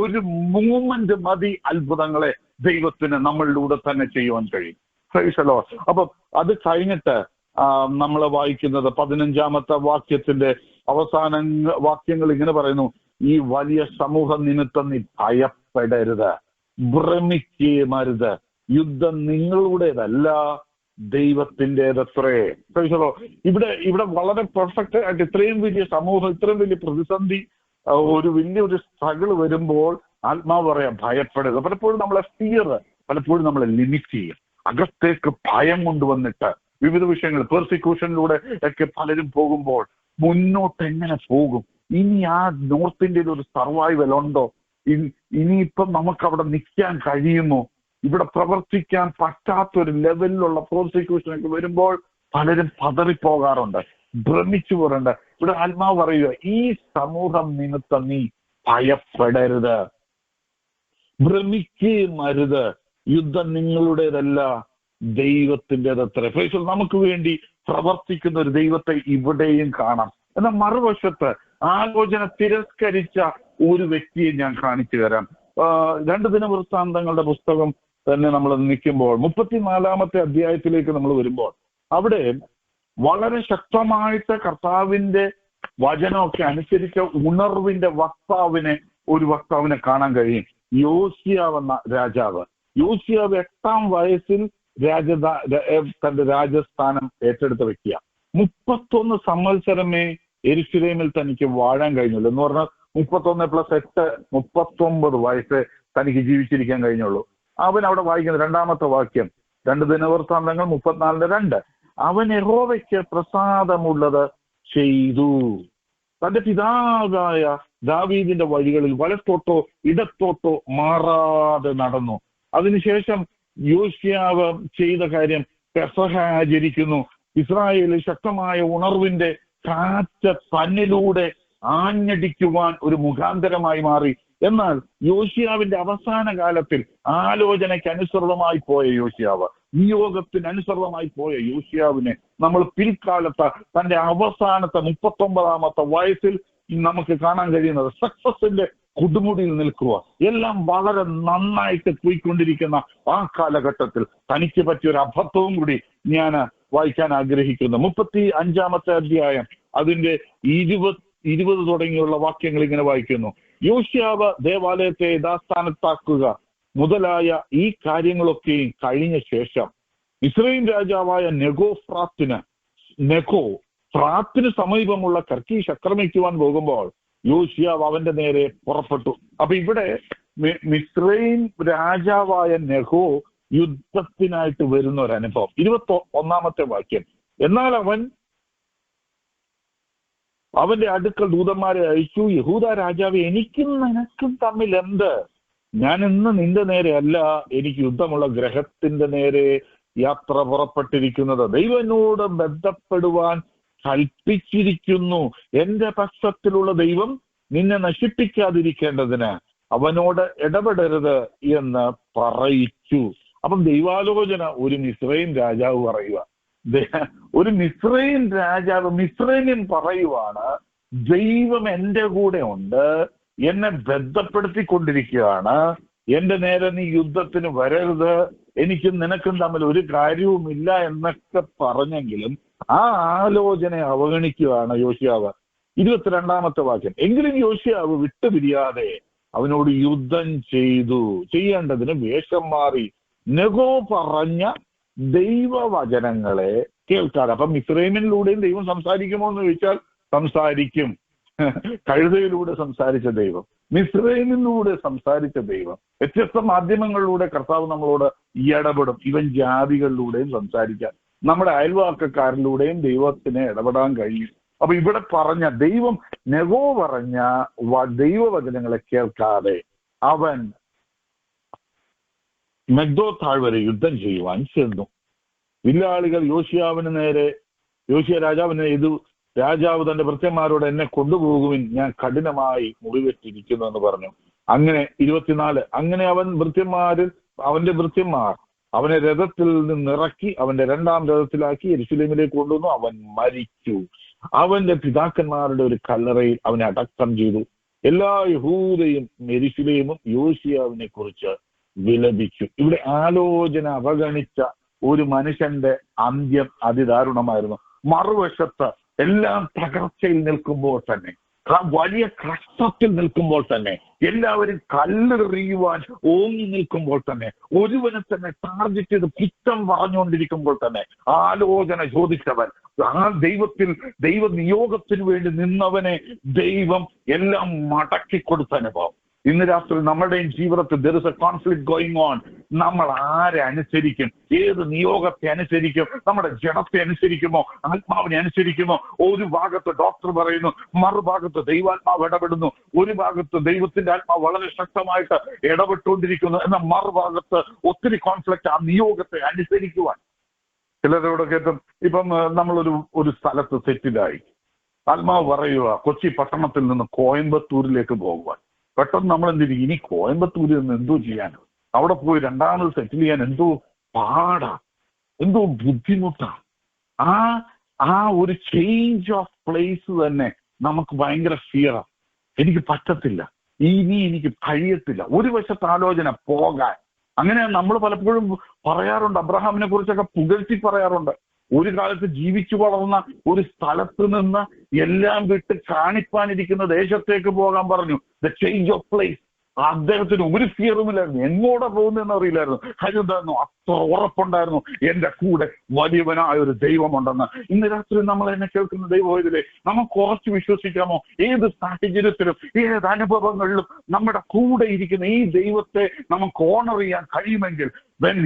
ഒരു മൂവ്മെന്റ് മതി അത്ഭുതങ്ങളെ ദൈവത്തിന് നമ്മളിലൂടെ തന്നെ ചെയ്യുവാൻ കഴിയും. Praise the Lord. അപ്പൊ അത് കഴിഞ്ഞിട്ട് നമ്മൾ വായിക്കുന്നത് 15-ാമത്തെ വാക്യത്തിന്റെ അവസാന വാക്യങ്ങൾ ഇങ്ങനെ പറയുന്നു: ഈ വലിയ സമൂഹ നിമിത്തം നീ ഭയപ്പെടരുത്, ഭ്രമിക്കുകയുമരുത്. യുദ്ധം നിങ്ങളുടേതല്ല, ദൈവത്തിൻ്റെതത്രേ. ഇവിടെ വളരെ പെർഫെക്റ്റ് ആയിട്ട് ഇത്രയും വലിയ സമൂഹം, ഇത്രയും വലിയ പ്രതിസന്ധി, ഒരു വലിയൊരു സ്ട്രഗിൾ വരുമ്പോൾ ആത്മാവ് പറയാം ഭയപ്പെടരുത്. പലപ്പോഴും നമ്മളെ ഫിയർ പലപ്പോഴും നമ്മളെ ലിമിറ്റ് ചെയ്യും. അകത്തേക്ക് ഭയം കൊണ്ടുവന്നിട്ട് വിവിധ വിഷയങ്ങൾ പെർസിക്യൂഷനിലൂടെ ഒക്കെ പലരും പോകുമ്പോൾ മുന്നോട്ട് എങ്ങനെ പോകും, ഇനി ആ നോർത്ത് ഇന്ത്യയിൽ ഒരു സർവൈവൽ ഉണ്ടോ, ഇനിയിപ്പം നമുക്ക് അവിടെ നിൽക്കാൻ കഴിയുമോ, ഇവിടെ പ്രവർത്തിക്കാൻ പറ്റാത്തൊരു ലെവലിലുള്ള പ്രോസിക്യൂഷനൊക്കെ വരുമ്പോൾ പലരും പതറിപ്പോകാറുണ്ട്, ഭ്രമിച്ചു പോറുണ്ട്. ഇവിടെ ആത്മാവ് പറയുക, ഈ സമൂഹം നിമിത്തം നീ ഭയപ്പെടരുത്, ഭ്രമിക്കുകയും അരുത്, യുദ്ധം നിങ്ങളുടേതല്ല, ദൈവത്തിൻ്റെതത്രേ. നമുക്ക് വേണ്ടി പ്രവർത്തിക്കുന്ന ഒരു ദൈവത്തെ ഇവിടെയും കാണാം. എന്നാൽ മറുവശത്ത് ആലോചന തിരസ്കരിച്ച ഒരു വ്യക്തിയെ ഞാൻ കാണിച്ചു തരാം. 2 ദിനവൃത്താന്തങ്ങളുടെ പുസ്തകം തന്നെ നമ്മൾ നിൽക്കുമ്പോൾ 34-ാമത്തെ അധ്യായത്തിലേക്ക് നമ്മൾ വരുമ്പോൾ അവിടെ വളരെ ശക്തമായിട്ട് കർത്താവിന്റെ വചനമൊക്കെ അനുസരിച്ച ഉണർവിന്റെ ഒരു വക്താവിനെ കാണാൻ കഴിയും. യോശിയാവ് എന്ന രാജാവ്. യോശിയാവ് 8-ാം വയസ്സിൽ തന്റെ രാജസ്ഥാനം ഏറ്റെടുത്ത വ്യക്തിയാണ്. 31 സംവത്സരമേ യെരൂശലേമിൽ തനിക്ക് വാഴാൻ കഴിഞ്ഞുള്ളൂ. എന്ന് പറഞ്ഞാൽ 31+8 39 വയസ്സ് തനിക്ക് ജീവിച്ചിരിക്കാൻ കഴിഞ്ഞുള്ളൂ. അവൻ അവിടെ വായിക്കുന്ന 2-ാമത്തെ വാക്യം, 2 ദിനവൃത്താന്തങ്ങൾ 34:2. അവൻ യഹോവയ്ക്ക് പ്രസാദമുള്ളത് ചെയ്തു, തന്റെ പിതാവായ ദാവീദിന്റെ വഴികളിൽ വലത്തോട്ടോ ഇടത്തോട്ടോ മാറാതെ നടന്നു. അതിനുശേഷം യോശിയാവ് ചെയ്ത കാര്യം പെസഹ ആചരിക്കുന്നു. ഇസ്രായേലിൽ ശക്തമായ ഉണർവിന്റെ കാറ്റ് തന്നിലൂടെ ആഞ്ഞടിക്കുവാൻ ഒരു മുഖാന്തരമായി മാറി. എന്നാൽ യോശിയാവിന്റെ അവസാന കാലത്തിൽ ആലോചനയ്ക്ക് അനുസൃതമായി പോയ യോശിയാവ്, നിയോഗത്തിന് അനുസൃതമായി പോയ യോശിയാവിനെ നമ്മൾ പിൽക്കാലത്ത് തന്റെ അവസാനത്തെ 39-ാമത്തെ വയസ്സിൽ നമുക്ക് കാണാൻ കഴിയുന്നത് സക്സസിന്റെ കൊടുമുടിയിൽ നിൽക്കുക. എല്ലാം വളരെ നന്നായിട്ട് പോയിക്കൊണ്ടിരിക്കുന്ന ആ കാലഘട്ടത്തിൽ തനിക്ക് പറ്റിയൊരു അബദ്ധവും കൂടി ഞാൻ വായിക്കാൻ ആഗ്രഹിക്കുന്നു. 35-ാമത്തെ അധ്യായം അതിന്റെ 20 തുടങ്ങിയുള്ള വാക്യങ്ങൾ ഇങ്ങനെ വായിക്കുന്നു. യോശിയാവ് ദേവാലയത്തെ യഥാസ്ഥാനത്താക്കുക മുതലായ ഈ കാര്യങ്ങളൊക്കെയും കഴിഞ്ഞ ശേഷം ഇസ്രായേൽ രാജാവായ ഫ്രാത്തിന് സമീപമുള്ള കർക്കീഷ് ആക്രമിക്കുവാൻ പോകുമ്പോൾ യോശിയാവ് അവന്റെ നേരെ പുറപ്പെട്ടു. അപ്പൊ ഇവിടെ മിസ്രൈം രാജാവായ നെഹോ യുദ്ധത്തിനായിട്ട് വരുന്ന ഒരു അനുഭവം. 21-ാമത്തെ വാക്യം, എന്നാൽ അവന്റെ അടുക്കൽ ദൂതന്മാരെ അയച്ചു, യഹൂദ രാജാവ്, എനിക്കും നിനക്കും തമ്മിൽ എന്ത്? ഞാൻ ഇന്ന് നിന്റെ നേരെ അല്ല, എനിക്ക് യുദ്ധമുള്ള ഗ്രഹത്തിന്റെ നേരെ യാത്ര പുറപ്പെട്ടിരിക്കുന്നത്. ദൈവം എന്നോട് ബന്ധപ്പെടുവാൻ കൽപ്പിച്ചിരിക്കുന്നു. എന്റെ പക്ഷത്തിലുള്ള ദൈവം നിന്നെ നശിപ്പിക്കാതിരിക്കേണ്ടതിന് അവനോട് ഇടപെടരുത് എന്ന് പറയിച്ചു. അപ്പം ദൈവാലോചന ഒരു മിസ്രൈം രാജാവ് പറയുക, ഒരു മിസ്രൈം രാജാവ് മിസ്രൈമ്യൻ പറയുവാണ്, ദൈവം എന്റെ കൂടെ ഉണ്ട്, എന്നെ ബന്ധപ്പെടുത്തിക്കൊണ്ടിരിക്കുകയാണ്, എന്റെ നേരെ നീ യുദ്ധത്തിന് വരരുത്, എനിക്കും നിനക്കും തമ്മിൽ ഒരു കാര്യവുമില്ല എന്നൊക്കെ പറഞ്ഞെങ്കിലും ആ ആലോചനയെ അവഗണിക്കുകയാണ് യോശിയാവ്. 22-ാമത്തെ വാക്യം, എങ്കിലും യോശിയാവ് വിട്ടുപിരിയാതെ അവനോട് യുദ്ധം ചെയ്യേണ്ടതിന് വേഷം മാറി നെഗോ പറഞ്ഞ ദൈവവചനങ്ങളെ കേൾക്കാതെ. അപ്പം മിസ്രൈമിലൂടെയും ദൈവം സംസാരിക്കുമോ എന്ന് ചോദിച്ചാൽ സംസാരിക്കും. കഴുതയിലൂടെ സംസാരിച്ച ദൈവം, മിസ്രൈമിലൂടെ സംസാരിച്ച ദൈവം, വ്യത്യസ്ത മാധ്യമങ്ങളിലൂടെ കർത്താവ് നമ്മളോട് ഇടപെടും. ഇവൻ ജാതികളിലൂടെയും സംസാരിക്കാം, നമ്മുടെ അയൽവാക്കക്കാരിലൂടെയും ദൈവത്തിന് ഇടപെടാൻ കഴിയും. അപ്പൊ ഇവിടെ പറഞ്ഞ ദൈവം നെഗോ പറഞ്ഞ ദൈവവചനങ്ങളെ കേൾക്കാതെ അവൻ മെഗ്ദോ താഴ്വരെ യുദ്ധം ചെയ്യുവാൻ ചെന്നു. വില്ലാളികൾ യോശിയ രാജാവിന് ഇത് രാജാവ് തന്റെ ഭൃത്യന്മാരോട് എന്നെ കൊണ്ടുപോകുവിൻ, ഞാൻ കഠിനമായി മുറിവേറ്റിരിക്കുന്നു എന്ന് പറഞ്ഞു. അങ്ങനെ 24, അങ്ങനെ അവന്റെ ഭൃത്യന്മാർ അവനെ രഥത്തിൽ നിന്നിറക്കി അവന്റെ 2-ാം രഥത്തിലാക്കി യെരൂശലേമിലേക്ക് കൊണ്ടുവന്നു. അവൻ മരിച്ചു. അവന്റെ പിതാക്കന്മാരുടെ ഒരു കല്ലറയിൽ അവനെ അടക്കം ചെയ്തു. എല്ലാ യഹൂദയും യെരൂശലേമും യോശിയാവിനെ കുറിച്ച് വിലപിച്ചു. ഇവിടെ ആലോചന അവഗണിച്ച ഒരു മനുഷ്യന്റെ അന്ത്യം അതിദാരുണമായിരുന്നു. മറുവശത്ത് എല്ലാം തകർച്ചയിൽ നിൽക്കുമ്പോൾ തന്നെ വലിയ കഷ്ടത്തിൽ നിൽക്കുമ്പോൾ തന്നെ, എല്ലാവരും കല്ലെറിയുവാൻ ഓങ്ങി നിൽക്കുമ്പോൾ തന്നെ, ഒരുവനെ തന്നെ ടാർഗറ്റ് ചെയ്ത് കുറ്റം പറഞ്ഞുകൊണ്ടിരിക്കുമ്പോൾ തന്നെ ആലോചന ചോദിച്ചവൻ, ആ ദൈവ നിയോഗത്തിന് വേണ്ടി നിന്നവനെ ദൈവം എല്ലാം മടക്കി കൊടുത്ത അനുഭവം. ഇന്ന് രാത്രി നമ്മുടെയും ജീവിതത്തിൽ there is a conflict going on. നമ്മൾ ആരെ അനുസരിക്കും? ഏത് നിയോഗത്തെ അനുസരിക്കും? നമ്മുടെ ജഡത്തെ അനുസരിക്കുമോ? ആത്മാവിനെ അനുസരിക്കുമോ? ഒരു ഭാഗത്ത് ഡോക്ടർ പറയുന്നു, മറുഭാഗത്ത് ദൈവാത്മാവ് ഇടപെടുന്നു. ഒരു ഭാഗത്ത് ദൈവത്തിന്റെ ആത്മാവ് വളരെ ശക്തമായിട്ട് ഇടപെട്ടുകൊണ്ടിരിക്കുന്നു, എന്നാൽ മറുഭാഗത്ത് ഒത്തിരി കോൺഫ്ലിക്റ്റ്. ആ നിയോഗത്തെ അനുസരിക്കുവാൻ ചിലരോട് കേട്ടും, ഇപ്പം നമ്മളൊരു സ്ഥലത്ത് സെറ്റിലായി, ആത്മാവ് പറയുക കൊച്ചി പട്ടണത്തിൽ നിന്ന് കോയമ്പത്തൂരിലേക്ക് പോകുവാൻ. പെട്ടെന്ന് നമ്മൾ എന്തിനും, ഇനി കോയമ്പത്തൂരിൽ നിന്ന് എന്തോ ചെയ്യാനോ, അവിടെ പോയി രണ്ടാമത് സെറ്റിൽ ചെയ്യാൻ എന്തോ പാടാ, എന്തോ ബുദ്ധിമുട്ടാ. ആ ഒരു ചേഞ്ച് ഓഫ് പ്ലേസ് തന്നെ നമുക്ക് ഭയങ്കര ഫിയറാ. എനിക്ക് പറ്റത്തില്ല, ഇനി എനിക്ക് കഴിയത്തില്ല. ഒരു വശത്ത് ആലോചന പോകാൻ. അങ്ങനെ നമ്മൾ പലപ്പോഴും പറയാറുണ്ട്, അബ്രഹാമിനെ കുറിച്ചൊക്കെ പുകഴ്ത്തി പറയാറുണ്ട്. ഒരു കാലത്ത് ജീവിച്ചു വളർന്ന ഒരു സ്ഥലത്ത് നിന്ന് എല്ലാം വിട്ട് കാണിപ്പാനിരിക്കുന്ന ദേശത്തേക്ക് പോകാൻ പറഞ്ഞു. The change of place. അദ്ദേഹത്തിന് ഒരു ഫിയറുമില്ലായിരുന്നു, എങ്ങോട്ടാ പോകുന്നതെന്ന് അറിയില്ലായിരുന്നു. കാര്യം എന്തായിരുന്നു? അത്ര ഉറപ്പുണ്ടായിരുന്നു, എന്റെ കൂടെ വലിയവനായ ഒരു ദൈവമുണ്ടെന്ന്. ഇന്ന് രാത്രി നമ്മൾ എന്നെ കേൾക്കുന്ന ദൈവത്തിലെ നമുക്ക് കുറച്ച് വിശ്വസിക്കാമോ? ഏത് സാഹചര്യത്തിലും ഏത് അനുഭവങ്ങളിലും നമ്മുടെ കൂടെ ഇരിക്കുന്ന ഈ ദൈവത്തെ നമുക്ക് ഓണർ ചെയ്യാൻ കഴിയുമെങ്കിൽ, when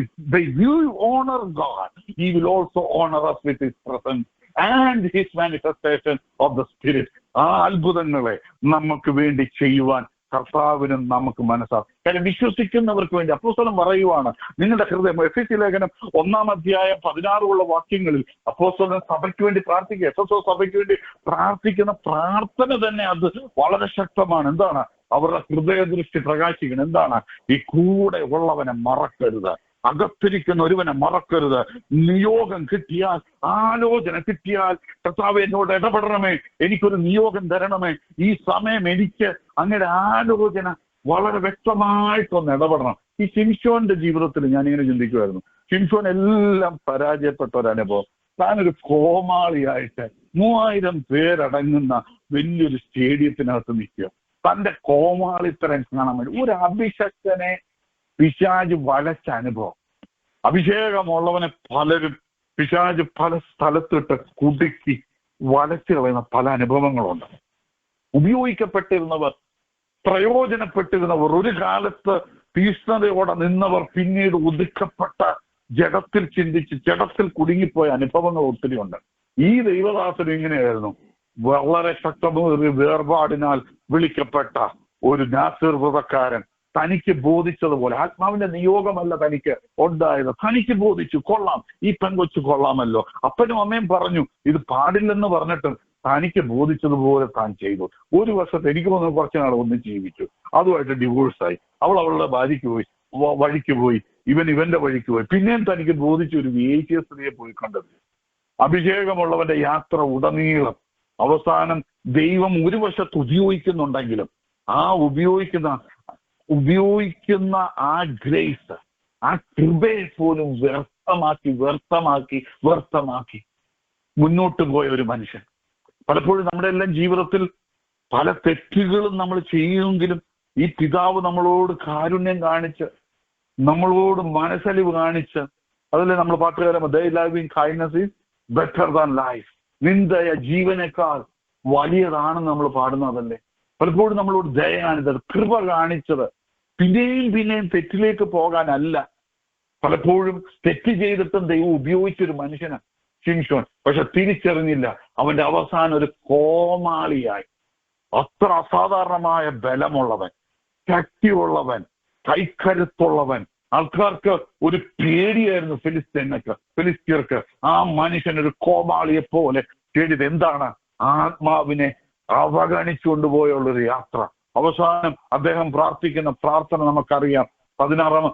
you honor God, He will also honor us with His presence and His manifestation of the Spirit. ആ അത്ഭുതങ്ങളെ നമുക്ക് വേണ്ടി ചെയ്യുവാൻ കർത്താവിനും നമുക്ക് മനസ്സാകും. കാര്യം വിശ്വസിക്കുന്നവർക്ക് വേണ്ടി അപ്പോസ്തലൻ പറയുവാണ്, നിങ്ങളുടെ ഹൃദയം, എഫെസ്യ ലേഖനം 1:16 വാക്യങ്ങളിൽ അപ്പോസ്തലൻ സഭയ്ക്ക് വേണ്ടി പ്രാർത്ഥിക്കുക. എഫെസോ സഭയ്ക്ക് വേണ്ടി പ്രാർത്ഥിക്കുന്ന പ്രാർത്ഥന തന്നെ അത് വളരെ ശക്തമാണ്. എന്താണ്? അവരുടെ ഹൃദയദൃഷ്ടി പ്രകാശിക്കണം. എന്താണ്? ഈ കൂടെ ഉള്ളവനെ മറക്കരുത്, അകത്തിരിക്കുന്ന ഒരുവനെ മറക്കരുത്. നിയോഗം കിട്ടിയാൽ, ആലോചന കിട്ടിയാൽ, കർത്താവ് എന്നോട് ഇടപെടണമേ, എനിക്കൊരു നിയോഗം തരണമേ, ഈ സമയം എനിക്ക് അങ്ങയുടെ ആലോചന വളരെ വ്യക്തമായിട്ടൊന്ന് ഇടപെടണം. ഈ ശിംശോന്റെ ജീവിതത്തിൽ ഞാനിങ്ങനെ ചിന്തിക്കുമായിരുന്നു. ശിംശോൻ എല്ലാം പരാജയപ്പെട്ട ഒരനുഭവം. താനൊരു കോമാളിയായിട്ട് 3000 പേരടങ്ങുന്ന വലിയൊരു സ്റ്റേഡിയത്തിനകത്ത് നിൽക്കുക. തന്റെ കോമാളിത്തരം കാണാൻ വേണ്ടി ഒരു അഭിഷക്തനെ പിശാച് വലച്ച അനുഭവം. അഭിഷേകമുള്ളവനെ പലരും പിശാച് പല സ്ഥലത്തിട്ട് കുടുക്കി വലച്ചു കളയുന്ന പല അനുഭവങ്ങളുണ്ട്. ഉപയോഗിക്കപ്പെട്ടിരുന്നവർ, പ്രയോജനപ്പെട്ടിരുന്നവർ, ഒരു കാലത്ത് തീഷ്ണതയോടെ നിന്നവർ പിന്നീട് ഒതുക്കപ്പെട്ട ജഡത്തിൽ ചിന്തിച്ച് ജഡത്തിൽ കുടുങ്ങിപ്പോയ അനുഭവങ്ങൾ ഒത്തിരി ഉണ്ട്. ഈ ദൈവദാസനും ഇങ്ങനെയായിരുന്നു. വളരെ ശക്തമേറിയ വേർപാടിനാൽ വിളിക്കപ്പെട്ട ഒരു നാസിർ വ്രതക്കാരൻ തനിക്ക് ബോധിച്ചതുപോലെ, ആത്മാവിന്റെ നിയോഗമല്ല തനിക്ക് ഉണ്ടായത്, തനിക്ക് ബോധിച്ചു, കൊള്ളാം, ഈ പെൺകൊച്ചു കൊള്ളാമല്ലോ. അപ്പനും അമ്മയും പറഞ്ഞു ഇത് പാടില്ലെന്ന് പറഞ്ഞിട്ടും തനിക്ക് ബോധിച്ചതുപോലെ താൻ ചെയ്തു. ഒരു വർഷത്തെ എനിക്ക് തോന്നുന്നു കുറച്ച് നാൾ ഒന്ന് ജീവിച്ചു, അതുമായിട്ട് ഡിവോഴ്സായി. അവൾ അവളുടെ വഴിക്ക് പോയി, ഇവന്റെ വഴിക്ക് പോയി. പിന്നെയും തനിക്ക് ബോധിച്ച ഒരു വേശ്യ സ്ത്രീയെ പോയി കണ്ടത്. അഭിഷേകമുള്ളവന്റെ യാത്ര ഉടനീളം അവസാനം ദൈവം ഒരു വശത്ത് ഉപയോഗിക്കുന്നുണ്ടെങ്കിലും ആ ഉപയോഗിക്കുന്ന ആ ഗ്രേസ്, ആ കൃപയെ പോലും വ്യർത്ഥമാക്കി മുന്നോട്ട് പോയ ഒരു മനുഷ്യൻ. പലപ്പോഴും നമ്മുടെ എല്ലാം ജീവിതത്തിൽ പല തെറ്റുകളും നമ്മൾ ചെയ്യുമെങ്കിലും ഈ പിതാവ് നമ്മളോട് കാരുണ്യം കാണിച്ച്, നമ്മളോട് മനസ്സലിവ് കാണിച്ച്, അതല്ലേ നമ്മൾ പാട്ടുകാരൻ the loving kindness is better than life. നിന്ദയ ജീവനേക്കാൾ വലിയതാണെന്ന് നമ്മൾ പാടുന്നതല്ലേ. പലപ്പോഴും നമ്മളോട് ദയ കാണിച്ചത്, കൃപ കാണിച്ചത് പിന്നെയും തെറ്റിലേക്ക് പോകാനല്ല. പലപ്പോഴും തെറ്റ് ചെയ്തിട്ടും ദൈവം ഉപയോഗിച്ചൊരു മനുഷ്യനാണ് ശിംശോൻ. പക്ഷെ തിരിച്ചറിഞ്ഞില്ല, അവന്റെ അവസാനം ഒരു കോമാളിയായി. അത്ര അസാധാരണമായ ബലമുള്ളവൻ, ശക്തിയുള്ളവൻ, കൈക്കരുത്തുള്ളവൻ, ആൾക്കാർക്ക് ഒരു പേടിയായിരുന്നു ഫിലിസ്തീർക്ക്. ആ മനുഷ്യൻ ഒരു കോമാളിയെ പോലെ ചെയ്തത് എന്താണ്? ആത്മാവിനെ അവഗണിച്ചുകൊണ്ടുപോയുള്ളൊരു യാത്ര. അവസാനം അദ്ദേഹം പ്രാർത്ഥിക്കുന്ന പ്രാർത്ഥന നമുക്കറിയാം. 16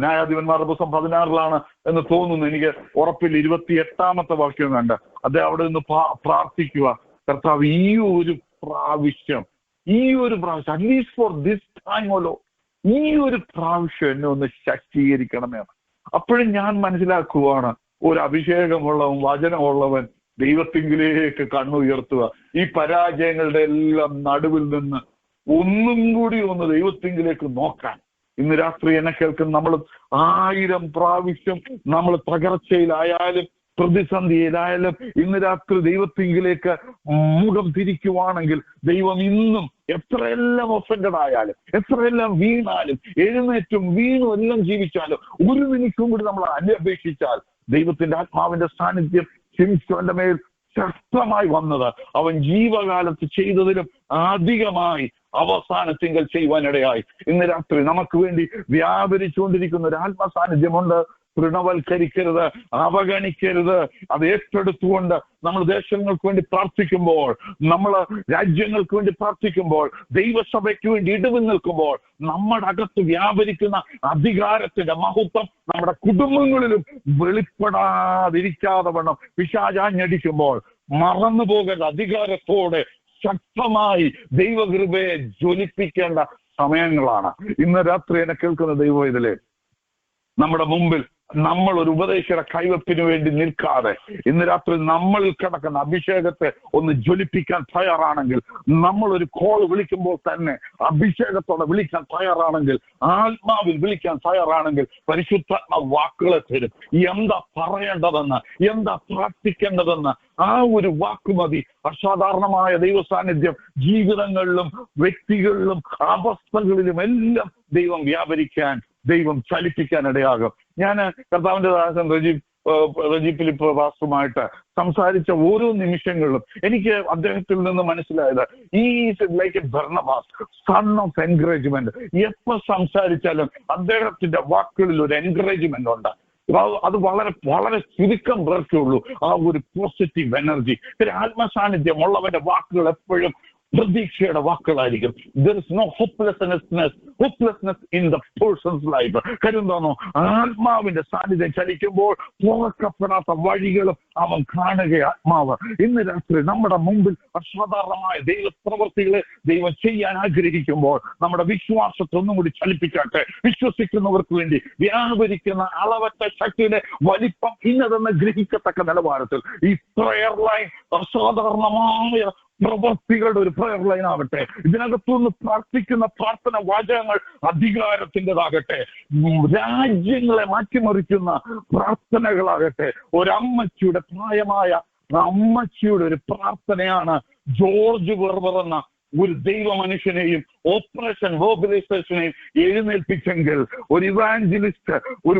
ന്യായാധിപന്മാരുടെ പുസ്തകം 16 എന്ന് തോന്നുന്നു, എനിക്ക് ഉറപ്പില്ല. 28 വാക്യം കണ്ട് അദ്ദേഹം അവിടെ നിന്ന് പ്രാർത്ഥിക്കുക, കർത്താവ് ഈ ഒരു പ്രാവശ്യം അറ്റ്ലീസ്റ്റ് ഫോർ ദിസ് ടൈമല്ലോ, ഈ ഒരു പ്രാവശ്യം എന്നെ ഒന്ന് ശക്തീകരിക്കണമെന്ന്. അപ്പോഴും ഞാൻ മനസ്സിലാക്കുവാണ്, ഒരു അഭിഷേകമുള്ളവൻ, വചനമുള്ളവൻ ദൈവത്തിങ്കിലേക്ക് കണ്ണുയർത്തുക. ഈ പരാജയങ്ങളുടെ എല്ലാം നടുവിൽ നിന്ന് ഒന്നും കൂടി ഒന്ന് ദൈവത്തിങ്കിലേക്ക് നോക്കാൻ. ഇന്ന് രാത്രി എന്നെ കേൾക്കുന്ന നമ്മൾ 1000 പ്രാവശ്യം നമ്മൾ തകർച്ചയിലായാലും പ്രതിസന്ധിയിലായാലും ഇന്ന് രാത്രി ദൈവത്തിങ്കിലേക്ക് മുഖം തിരിക്കുവാണെങ്കിൽ ദൈവം ഇന്നും എത്രയെല്ലാം ഒഫൻഡഡ് ആയാലും എത്രയെല്ലാം വീണാലും എഴുന്നേറ്റും വീണും എല്ലാം ജീവിച്ചാലും ഒരു നിമിഷവും കൂടി നമ്മൾ അന്വേഷിച്ചാൽ ദൈവത്തിന്റെ ആത്മാവിന്റെ സാന്നിധ്യം ശിംശോന്റെ മേൽ ശക്തമായി വന്നത് അവൻ ജീവകാലത്ത് ചെയ്തതിലും അധികമായി അവസാനത്തിങ്കൽ ചെയ്യുവാനിടയായി. ഇന്ന് രാത്രി നമുക്ക് വേണ്ടി വ്യാപരിച്ചുകൊണ്ടിരിക്കുന്ന ഒരു ആത്മസാന്നിധ്യമുണ്ട്. തൃണവൽക്കരിക്കരുത്, അവഗണിക്കരുത്. അത് ഏറ്റെടുത്തുകൊണ്ട് നമ്മൾ ദേശങ്ങൾക്ക് വേണ്ടി പ്രാർത്ഥിക്കുമ്പോൾ, നമ്മൾ രാജ്യങ്ങൾക്ക് വേണ്ടി പ്രാർത്ഥിക്കുമ്പോൾ, ദൈവസഭയ്ക്ക് വേണ്ടി ഇടിവ് നിൽക്കുമ്പോൾ നമ്മുടെ അകത്ത് വ്യാപരിക്കുന്ന അധികാരത്തിന്റെ മഹത്വം നമ്മുടെ കുടുംബങ്ങളിലും വെളിപ്പെടാതിരിക്കാതെ വണ്ണം പിശാചാഞ്ഞടിക്കുമ്പോൾ മറന്നു പോകേണ്ട അധികാരത്തോടെ ശക്തമായി ദൈവകൃപയെ ജ്വലിപ്പിക്കേണ്ട സമയങ്ങളാണ്. ഇന്ന് രാത്രി എന്നെ കേൾക്കുന്ന ദൈവം ഇതിലെ നമ്മുടെ മുമ്പിൽ നമ്മൾ ഒരു ഉപദേശയുടെ കൈവപ്പിന് വേണ്ടി നിൽക്കാതെ ഇന്ന് രാത്രി നമ്മളിൽ കിടക്കുന്ന അഭിഷേകത്തെ ഒന്ന് ജ്വലിപ്പിക്കാൻ തയ്യാറാണെങ്കിൽ, നമ്മൾ ഒരു കോൾ വിളിക്കുമ്പോൾ തന്നെ അഭിഷേകത്തോടെ വിളിക്കാൻ തയ്യാറാണെങ്കിൽ, ആത്മാവിൽ വിളിക്കാൻ തയ്യാറാണെങ്കിൽ പരിശുദ്ധാത്മ വാക്കുകളെ തരും. എന്താ പറയേണ്ടതെന്ന്, എന്താ പ്രാർത്ഥിക്കേണ്ടതെന്ന് ആ ഒരു വാക്കുമതി. അസാധാരണമായ ദൈവ സാന്നിധ്യം ജീവിതങ്ങളിലും വ്യക്തികളിലും അവസ്ഥകളിലും എല്ലാം ദൈവം വ്യാപരിക്കാൻ, ദൈവം ചലിപ്പിക്കാൻ ഇടയാകും. ഞാൻ കർത്താവിന്റെ ദാസൻ റജീപ്പിൽ ഇപ്പോൾ പാസ്റ്ററുമായിട്ട് സംസാരിച്ച ഓരോ നിമിഷങ്ങളിലും എനിക്ക് അദ്ദേഹത്തിൽ നിന്ന് മനസ്സിലായത് is like A Barnabas, son of encouragement. എപ്പോ സംസാരിച്ചാലും അദ്ദേഹത്തിന്റെ വാക്കുകളിൽ ഒരു എൻകറേജ്മെന്റ് ഉണ്ട്. അത് വളരെ വളരെ ചുരുക്കം പേർക്കേ ഉള്ളൂ ആ ഒരു പോസിറ്റീവ് എനർജി. ഒരു ആത്മസാന്നിധ്യം ഉള്ളവന്റെ വാക്കുകൾ എപ്പോഴും പ്രതീക്ഷയുടെ വാക്കുകളായിരിക്കും. There is no hopelessness in the person's life. കരുതാണോ? ആത്മാവിന്റെ സാന്നിധ്യം ചലിക്കുമ്പോൾ തുറക്കപ്പെടാത്ത വഴികളും അവൻ കാണുക ആത്മാവ്. ഇന്ന് രാത്രി നമ്മുടെ മുമ്പിൽ അസാധാരണമായ ദൈവപ്രവൃത്തികളെ ദൈവം ചെയ്യാൻ ആഗ്രഹിക്കുമ്പോൾ നമ്മുടെ വിശ്വാസത്തെ ഒന്നും കൂടി ചലിപ്പിക്കാട്ടെ. വിശ്വസിക്കുന്നവർക്ക് വേണ്ടി വ്യാപരിക്കുന്ന അളവറ്റ ശക്തിയുടെ വലിപ്പം ഇന്നതെന്ന് ഗ്രഹിക്കത്തക്ക നിലവാരത്തിൽ ഈ പ്രയർ ലൈൻ അസാധാരണമായ പ്രവൃത്തികളുടെ ഒരു പ്രയർ ലൈൻ ആവട്ടെ. ഇതിനകത്തുനിന്ന് പ്രാർത്ഥിക്കുന്ന പ്രാർത്ഥന വാചകങ്ങൾ അധികാരത്തിൻ്റെതാകട്ടെ, രാജ്യങ്ങളെ മാറ്റിമറിക്കുന്ന പ്രാർത്ഥനകളാകട്ടെ. ഒരമ്മച്ചിയുടെ പ്രായമായ അമ്മച്ചിയുടെ ഒരു പ്രാർത്ഥനയാണ് ജോർജ് വെർബർ എന്ന ഒരു ദൈവ മനുഷ്യനെയും ഓപ്പറേഷൻ മോബിലൈസേഷനെയും എഴുന്നേൽപ്പിച്ചെങ്കിൽ ഒരു ഇവാഞ്ചലിസ്റ്റ് ഒരു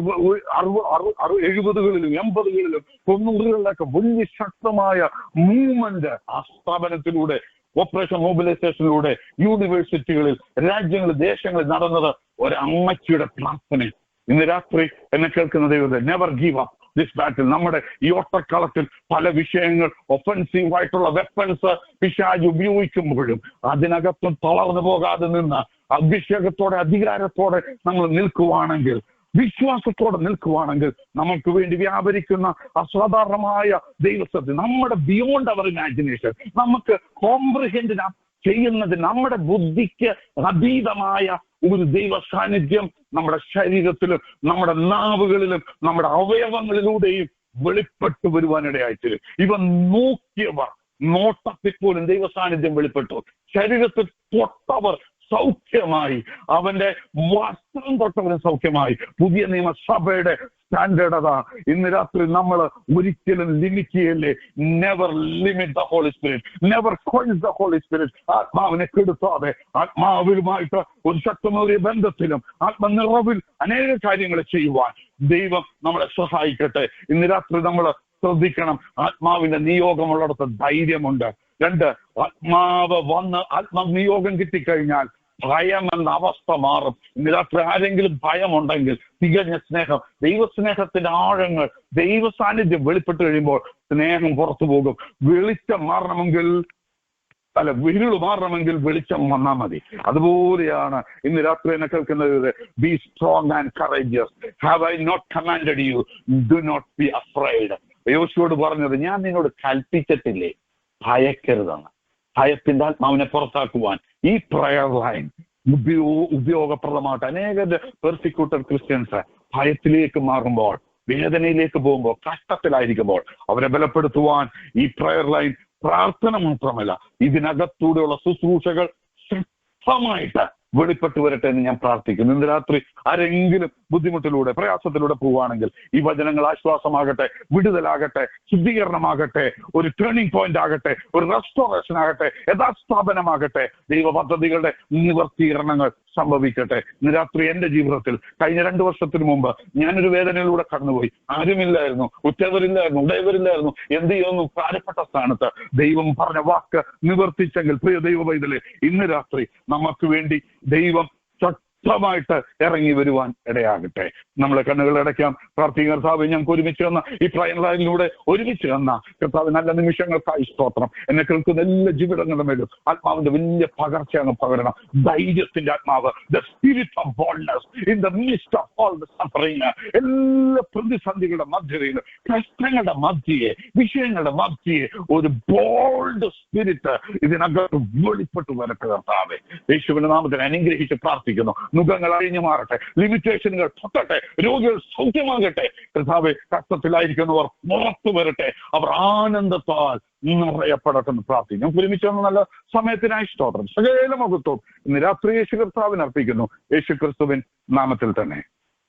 70കളിലും 80കളിലും 90കളിലൊക്കെ വലിയ ശക്തമായ മൂവ്മെന്റ് ആ സ്ഥാപനത്തിലൂടെ, ഓപ്പറേഷൻ മോബിലൈസേഷനിലൂടെ യൂണിവേഴ്സിറ്റികളിൽ, രാജ്യങ്ങളിൽ, ദേശങ്ങളിൽ നടന്നത് ഒരമ്മച്ചിയുടെ പ്രാർത്ഥന. ഇന്ന് രാത്രി എന്നെ കേൾക്കുന്ന ദൈവത്തെ നെവർ ഗീവ് അപ്പ് ദിസ് ബാറ്റിൽ. നമ്മുടെ ഈ ഓട്ടക്കളത്തിൽ പല വിഷയങ്ങൾ, ഒഫൻസീവ് ആയിട്ടുള്ള വെപ്പൺസ് പിശാച് ഉപയോഗിക്കുമ്പോഴും അതിനകത്തും തളർന്നു പോകാതെ നിന്ന് അഭിഷേകത്തോടെ അധികാരത്തോടെ നമ്മൾ നിൽക്കുവാണെങ്കിൽ, വിശ്വാസത്തോടെ നിൽക്കുവാണെങ്കിൽ നമുക്ക് വേണ്ടി വ്യാപരിക്കുന്ന അസാധാരണമായ ദൈവസത്യം നമ്മുടെ ബിയോണ്ട് അവർ ഇമാജിനേഷൻ, നമുക്ക് കോംപ്രിഹെൻഡ് ചെയ്യുന്നത് നമ്മുടെ ബുദ്ധിക്ക് അതീതമായ ഒരു ദൈവ സാന്നിധ്യം നമ്മുടെ ശരീരത്തിലും നമ്മുടെ നാവുകളിലും നമ്മുടെ അവയവങ്ങളിലൂടെയും വെളിപ്പെട്ടു വരുവാനിടയായിത്തീരും. ഇവ നോക്കിയവർ നോട്ടത്തിൽ പോലും ദൈവ സാന്നിധ്യം വെളിപ്പെട്ടു. ശരീരത്തിൽ തൊട്ടവർ സൗഖ്യമായി, അവന്റെ വസ്ത്രം തൊട്ടവരും സൗഖ്യമായി. പുതിയ നിയമസഭയുടെ സ്റ്റാൻഡേർഡ് അതാ. ഇന്ന് രാത്രി നമ്മൾ ഒരിക്കലും ലിമിറ്റ് ചെയ്യല്ലേ. Never limit the holy spirit, never quench the holy spirit. ആത്മാവിനെ കെടുത്താതെ ആത്മാവിലുമായിട്ട് ഒരു ശക്തമേറിയ ബന്ധത്തിലും ആത്മനിറവിൽ അനേക കാര്യങ്ങൾ ചെയ്യുവാൻ ദൈവം നമ്മളെ സഹായിക്കട്ടെ. ഇന്ന് രാത്രി നമ്മൾ ശ്രദ്ധിക്കണം, ആത്മാവിന്റെ നിയോഗമുള്ളിടത്ത് ധൈര്യമുണ്ട്. 2, ആത്മാവ് വന്ന് ആത്മനിയോഗം കിട്ടിക്കഴിഞ്ഞാൽ ഭയം എന്ന അവസ്ഥ മാറും. ഇന്ന് രാത്രി ആരെങ്കിലും ഭയമുണ്ടെങ്കിൽ തികഞ്ഞ സ്നേഹം, ദൈവസ്നേഹത്തിന്റെ ആഴങ്ങൾ, ദൈവ സാന്നിധ്യം വെളിപ്പെട്ട് കഴിയുമ്പോൾ സ്നേഹം പുറത്തു പോകും. വെളിച്ചം മാറണമെങ്കിൽ വിരുള് മാറണമെങ്കിൽ വെളിച്ചം വന്നാൽ മതി. അതുപോലെയാണ് ഇന്ന് രാത്രി എന്നെ കേൾക്കുന്നത്. Be strong and courageous. Have I not commanded you, do not be afraid. യോശുവോട് പറഞ്ഞത് ഞാൻ നിന്നോട് കൽപ്പിച്ചിട്ടില്ലേ ഭയക്കരുതെന്ന്. ഭയത്തിന്റെ ആത്മാവിനെ പുറത്താക്കുവാൻ ഈ പ്രയർ ലൈൻ ഉപയോഗപ്രദമായിട്ട് അനേക പെർസിക്യൂട്ടഡ് ക്രിസ്ത്യൻസ് ഭയത്തിലേക്ക് മാറുമ്പോൾ വേദനയിലേക്ക് പോകുമ്പോൾ, കഷ്ടത്തിലായിരിക്കുമ്പോൾ അവരെ ബലപ്പെടുത്തുവാൻ ഈ പ്രയർ ലൈൻ പ്രാർത്ഥന മാത്രമല്ല, ഇതിനകത്തൂടെയുള്ള ശുശ്രൂഷകൾ ശക്തമായിട്ട് വെളിപ്പെട്ടു വരട്ടെ എന്ന് ഞാൻ പ്രാർത്ഥിക്കുന്നു. ഇന്ന് രാത്രി ആരെങ്കിലും ബുദ്ധിമുട്ടിലൂടെ, പ്രയാസത്തിലൂടെ പോവുകയാണെങ്കിൽ ഈ വചനങ്ങൾ ആശ്വാസമാകട്ടെ, വിടുതലാകട്ടെ, ശുദ്ധീകരണമാകട്ടെ, ഒരു ടേണിംഗ് പോയിന്റ് ആകട്ടെ, ഒരു റെസ്റ്റോറേഷൻ ആകട്ടെ, യഥാസ്ഥാപനമാകട്ടെ, ദൈവ പദ്ധതികളുടെ നിവർത്തീകരണങ്ങൾ സംഭവിക്കട്ടെ. ഇന്ന് രാത്രി എന്റെ ജീവിതത്തിൽ കഴിഞ്ഞ 2 വർഷത്തിന് മുമ്പ് ഞാനൊരു വേദനയിലൂടെ കടന്നുപോയി. ആരുമില്ലായിരുന്നു, ഉറ്റവരില്ലായിരുന്നു, ഉടയവരില്ലായിരുന്നു. എന്ത് ചെയ്യുന്നു? ഭാരപ്പെട്ട സ്ഥാനത്ത് ദൈവം പറഞ്ഞ വാക്ക് നിവർത്തിച്ചെങ്കിൽ പ്രിയ ദൈവ പൈതലേ, ഇന്ന് രാത്രി നമുക്ക് വേണ്ടി ദൈവം ശക്തമായിട്ട് ഇറങ്ങി വരുവാൻ ഇടയാകട്ടെ. നമ്മളെ കണ്ണുകൾ അടയ്ക്കാം, പ്രാർത്ഥിക്കുക. കർത്താവ്, ഞങ്ങൾക്ക് ഒരുമിച്ച് വന്ന ഈ പ്രയർ ലൈനിലൂടെ ഒരുമിച്ച് വന്ന കർത്താവ് നല്ല നിമിഷങ്ങൾക്കായി സ്തോത്രം. എന്നെ കേൾക്കുന്ന എല്ലാ ജീവിതങ്ങളുടെ മേലും ആത്മാവിന്റെ വലിയ പകർച്ച അങ്ങ് പകരണം. ധൈര്യത്തിന്റെ ആത്മാവ്, the spirit of boldness in the mist of all the suffering. എല്ലാ പ്രതിസന്ധികളുടെ മധ്യതയിൽ, കഷ്ടങ്ങളുടെ മധ്യയെ, വിഷയങ്ങളുടെ മധ്യയെ ഒരു ബോൾഡ് സ്പിരിറ്റ് ഇതിനകത്ത് വെളിപ്പെട്ടു വരട്ടെ. കർത്താവേ, യേശുവിന്റെ നാമത്തിൽ അനുഗ്രഹിച്ച് പ്രാർത്ഥിക്കുന്നു. മുഖങ്ങൾ അഴിഞ്ഞു മാറട്ടെ, ലിമിറ്റേഷനുകൾ പൊട്ടട്ടെ, രോഗികൾ സൗഖ്യമാകട്ടെ. കർത്താവേ, കഷ്ടത്തിലായിരിക്കുന്നവർ പുറത്തു വരട്ടെ, അവർ ആനന്ദത്താൽ നിറയപ്പെടട്ടെ എന്ന് പ്രാർത്ഥിക്കും. നമുക്ക് ഒരുമിച്ച് വന്ന നല്ല സമയത്തിനായി സ്തോത്രം. സകല മഹത്വവും ഇന്ന് രാത്രി യേശു കർത്താവിന് അർപ്പിക്കുന്നു. യേശു ക്രിസ്തുവിൻ നാമത്തിൽ തന്നെ.